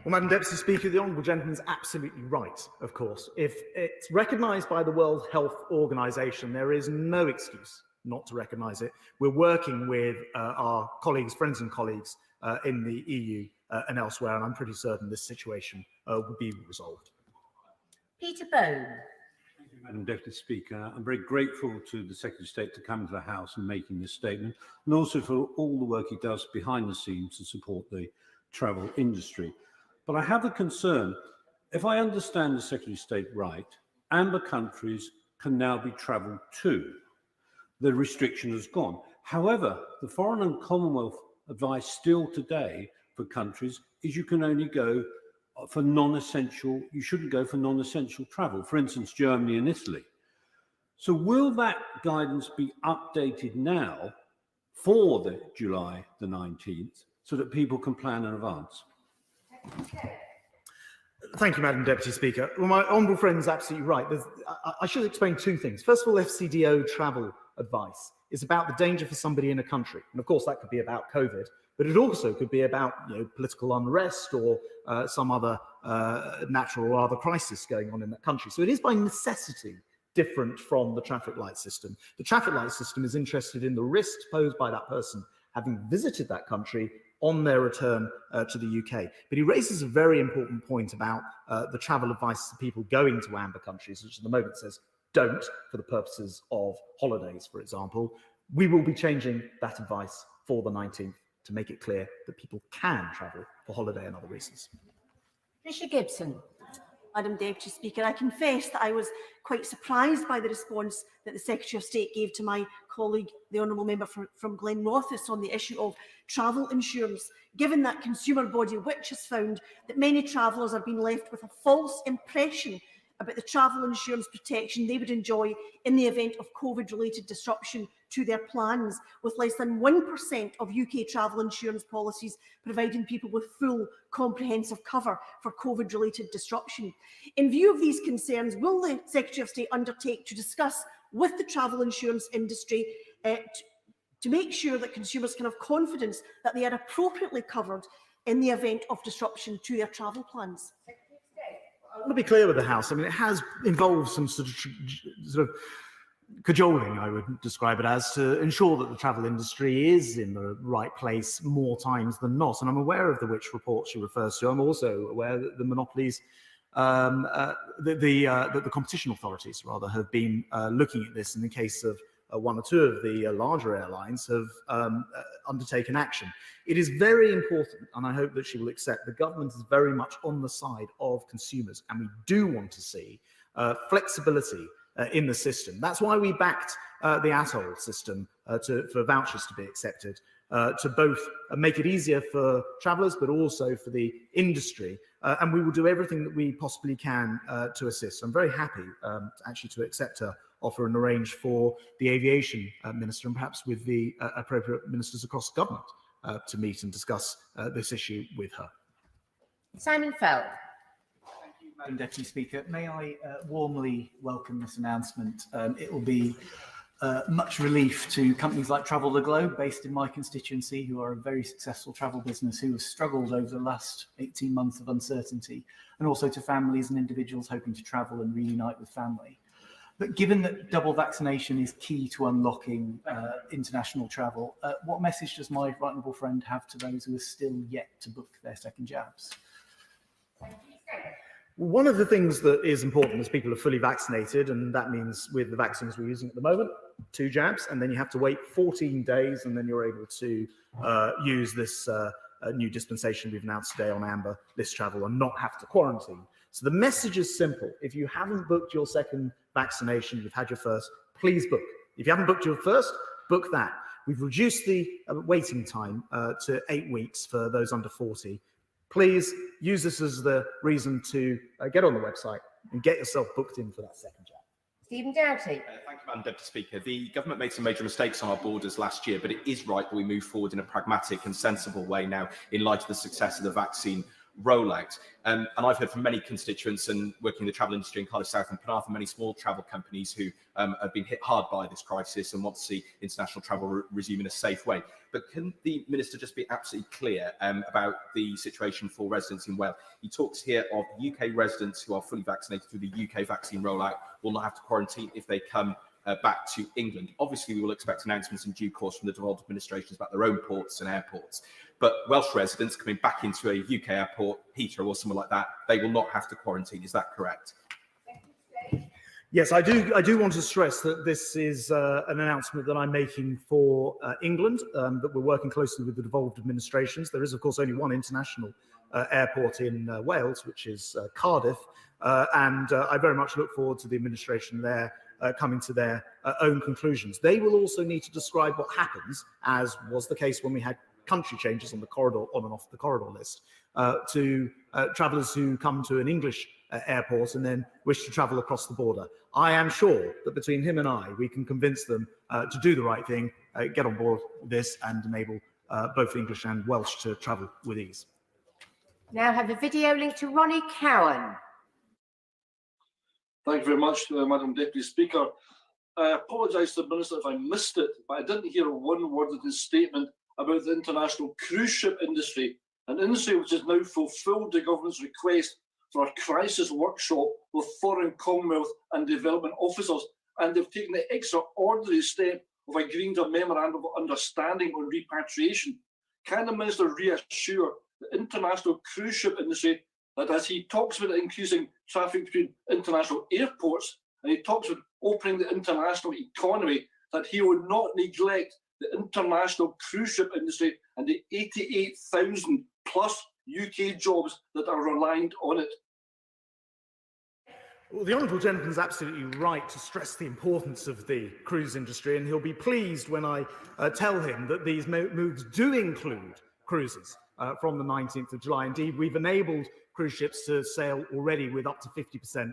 Well, Madam Deputy Speaker, the Honourable Gentleman is absolutely right, of course. If it's recognised by the World Health Organization, there is no excuse not to recognise it. We're working with our colleagues, friends and colleagues in the EU and elsewhere, and I'm pretty certain this situation will be resolved. Peter Bone. Thank you, Madam Deputy Speaker. I'm very grateful to the Secretary of State to come to the House and making this statement, and also for all the work he does behind the scenes to support the travel industry. But I have a concern. If I understand the Secretary of State right, amber countries can now be travelled to. The restriction has gone. However, the Foreign and Commonwealth advice still today for countries is you can only go for non-essential, you shouldn't go for non-essential travel, for instance, Germany and Italy. So will that guidance be updated now for the July the 19th so that people can plan in advance? Thank you, Madam Deputy Speaker. Well, my honourable friend is absolutely right. I should explain two things. First of all, FCDO travel advice is about the danger for somebody in a country. And of course, that could be about COVID, but it also could be about political unrest or some other natural or other crisis going on in that country. So it is by necessity different from the traffic light system. The traffic light system is interested in the risks posed by that person having visited that country on their return to the UK. But he raises a very important point about the travel advice to people going to amber countries, which at the moment says don't for the purposes of holidays, for example. We will be changing that advice for the 19th to make it clear that people can travel for holiday and other reasons. Tricia Gibson. Madam Deputy Speaker, I confess that I was quite surprised by the response that the Secretary of State gave to my colleague, the Honourable Member from Glenrothes, on the issue of travel insurance, given that Consumer Body Which has found that many travellers are being left with a false impression about the travel insurance protection they would enjoy in the event of COVID-related disruption to their plans, with less than 1% of UK travel insurance policies providing people with full comprehensive cover for COVID-related disruption. In view of these concerns, will the Secretary of State undertake to discuss with the travel insurance industry to make sure that consumers can have confidence that they are appropriately covered in the event of disruption to their travel plans? I want to be clear with the House. I mean, it has involved some sort of cajoling, I would describe it as, to ensure that the travel industry is in the right place more times than not. And I'm aware of the Which report she refers to. I'm also aware that the monopolies, the competition authorities, rather, have been looking at this in the case of one or two of the larger airlines have undertaken action. It is very important, and I hope that she will accept, the government is very much on the side of consumers, and we do want to see flexibility in the system. That's why we backed the ATOL system for vouchers to be accepted, to both make it easier for travellers, but also for the industry. And we will do everything that we possibly can to assist. I'm very happy actually to accept her offer and arrange for the aviation minister, and perhaps with the appropriate ministers across government, to meet and discuss this issue with her. Simon Feld. Madam Deputy Speaker, may I warmly welcome this announcement. It will be much relief to companies like Travel the Globe, based in my constituency, who are a very successful travel business who have struggled over the last 18 months of uncertainty, and also to families and individuals hoping to travel and reunite with family. But given that double vaccination is key to unlocking international travel, what message does my right honourable friend have to those who are still yet to book their second jabs? One of the things that is important is people are fully vaccinated, and that means with the vaccines we're using at the moment, 2 jabs, and then you have to wait 14 days, and then you're able to use this new dispensation we've announced today on amber list travel and not have to quarantine. So the message is simple. If you haven't booked your second vaccination, you've had your first, please book. If you haven't booked your first, book that. We've reduced the waiting time to 8 weeks for those under 40. Please use this as the reason to get on the website and get yourself booked in for that second jab. Stephen Doughty. Thank you, Madam Deputy Speaker. The government made some major mistakes on our borders last year, but it is right that we move forward in a pragmatic and sensible way now in light of the success of the vaccine rollout. And I've heard from many constituents and working in the travel industry in Cardiff South and Penarth, many small travel companies who have been hit hard by this crisis and want to see international travel resume in a safe way. But can the Minister just be absolutely clear about the situation for residents in Wales? He talks here of UK residents who are fully vaccinated through the UK vaccine rollout will not have to quarantine if they come back to England. Obviously, we will expect announcements in due course from the devolved administrations about their own ports and airports. But Welsh residents coming back into a UK airport, Heathrow or somewhere like that, they will not have to quarantine. Is that correct? Yes, I do want to stress that this is an announcement that I'm making for England, that we're working closely with the devolved administrations. There is, of course, only one international airport in Wales, which is Cardiff, and I very much look forward to the administration there coming to their own conclusions. They will also need to describe what happens, as was the case when we had country changes on the corridor, on and off the corridor list, to travellers who come to an English airport and then wish to travel across the border. I am sure that between him and I, we can convince them to do the right thing, get on board with this and enable both English and Welsh to travel with ease. Now have a video link to Ronnie Cowan. Thank you very much, Madam Deputy Speaker. I apologise to the Minister if I missed it, but I didn't hear one word of his statement about the international cruise ship industry, an industry which has now fulfilled the government's request for a crisis workshop with foreign Commonwealth and development officers, and they've taken the extraordinary step of agreeing to a memorandum of understanding on repatriation. Can the Minister reassure the international cruise ship industry that as he talks about increasing traffic between international airports and he talks about opening the international economy, that he will not neglect the international cruise ship industry and the 88,000 plus UK jobs that are reliant on it? Well, the Honourable Gentleman is absolutely right to stress the importance of the cruise industry, and he'll be pleased when I tell him that these moves do include cruises from the 19th of July. Indeed, we've enabled cruise ships to sail already with up to 50%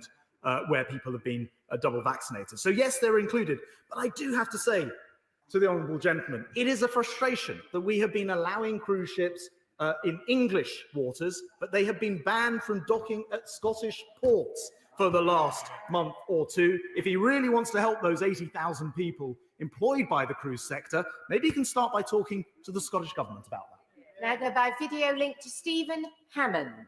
where people have been double vaccinated. So yes, they're included. But I do have to say to the Honourable Gentleman, it is a frustration that we have been allowing cruise ships in English waters, but they have been banned from docking at Scottish ports for the last month or two. If he really wants to help those 80,000 people employed by the cruise sector, maybe he can start by talking to the Scottish Government about that. Now go by video link to Stephen Hammond.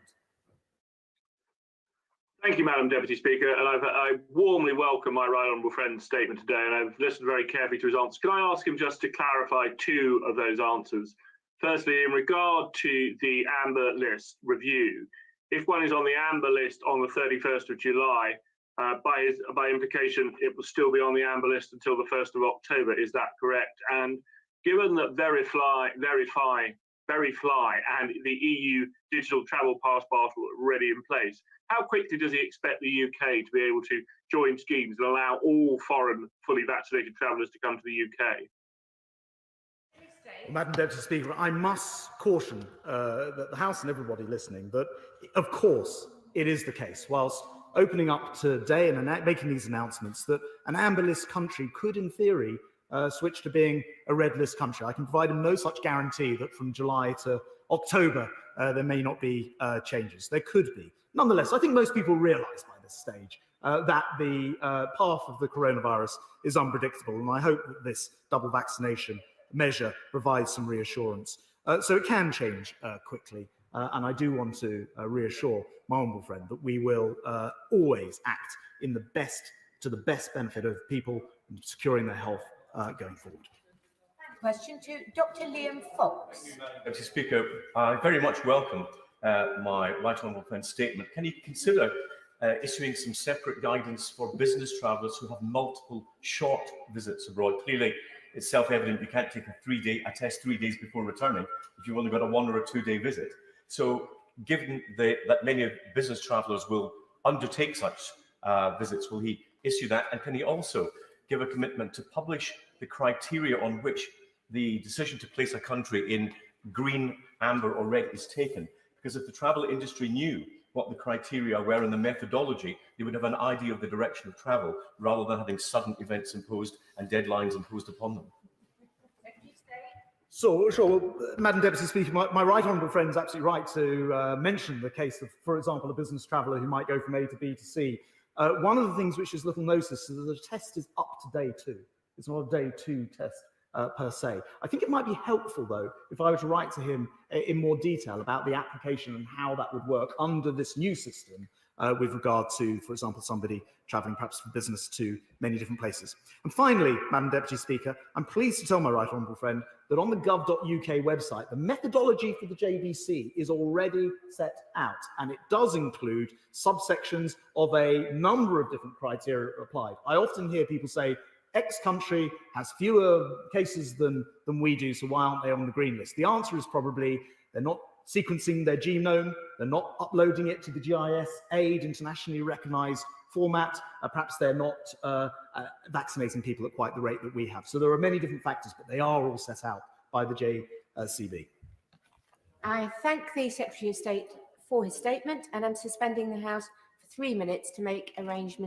Thank you, Madam Deputy Speaker, and I warmly welcome my right honourable friend's statement today, and I've listened very carefully to his answers. Can I ask him just to clarify two of those answers? Firstly, in regard to the amber list review, if one is on the amber list on the 31st of July, by implication, it will still be on the amber list until the 1st of October. Is that correct? And given that Verify, and the EU digital travel passport are already in place, how quickly does he expect the UK to be able to join schemes and allow all foreign fully vaccinated travellers to come to the UK? Madam Deputy Speaker, I must caution that the House and everybody listening that, of course, it is the case, whilst opening up today and making these announcements, that an amber list country could, in theory, switch to being a red list country. I can provide him no such guarantee that from July to October there may not be changes. There could be. Nonetheless, I think most people realise by this stage that the path of the coronavirus is unpredictable, and I hope that this double vaccination measure provides some reassurance. So it can change quickly, and I do want to reassure my honourable friend that we will always act in the to the best benefit of people and securing their health going forward. Question to Dr. Liam Fox. Mr. Speaker, I very much welcome my right honourable friend's statement. Can you consider issuing some separate guidance for business travellers who have multiple short visits abroad? Clearly, it's self-evident you can't take a test 3 days before returning if you've only got a 1 or a 2 day visit. So, given that many business travellers will undertake such visits, will he issue that? And can he also give a commitment to publish the criteria on which the decision to place a country in green, amber or red is taken? Because if the travel industry knew what the criteria were and the methodology, they would have an idea of the direction of travel rather than having sudden events imposed and deadlines imposed upon them. So, sure, well, Madam Deputy Speaker, my right honourable friend is absolutely right to mention the case of, for example, a business traveller who might go from A to B to C. One of the things which is little noticed is that the test is up to day 2. It's not a day 2 test per se. I think it might be helpful, though, if I were to write to him in more detail about the application and how that would work under this new system with regard to, for example, somebody travelling perhaps for business to many different places. And finally, Madam Deputy Speaker, I'm pleased to tell my right honourable friend that on the gov.uk website, the methodology for the JVC is already set out, and it does include subsections of a number of different criteria applied. I often hear people say, X country has fewer cases than we do, so why aren't they on the green list? The answer is probably they're not sequencing their genome, they're not uploading it to the GIS aid internationally recognised format, perhaps they're not vaccinating people at quite the rate that we have. So there are many different factors, but they are all set out by the JCB. I thank the Secretary of State for his statement, and I'm suspending the House for 3 minutes to make arrangements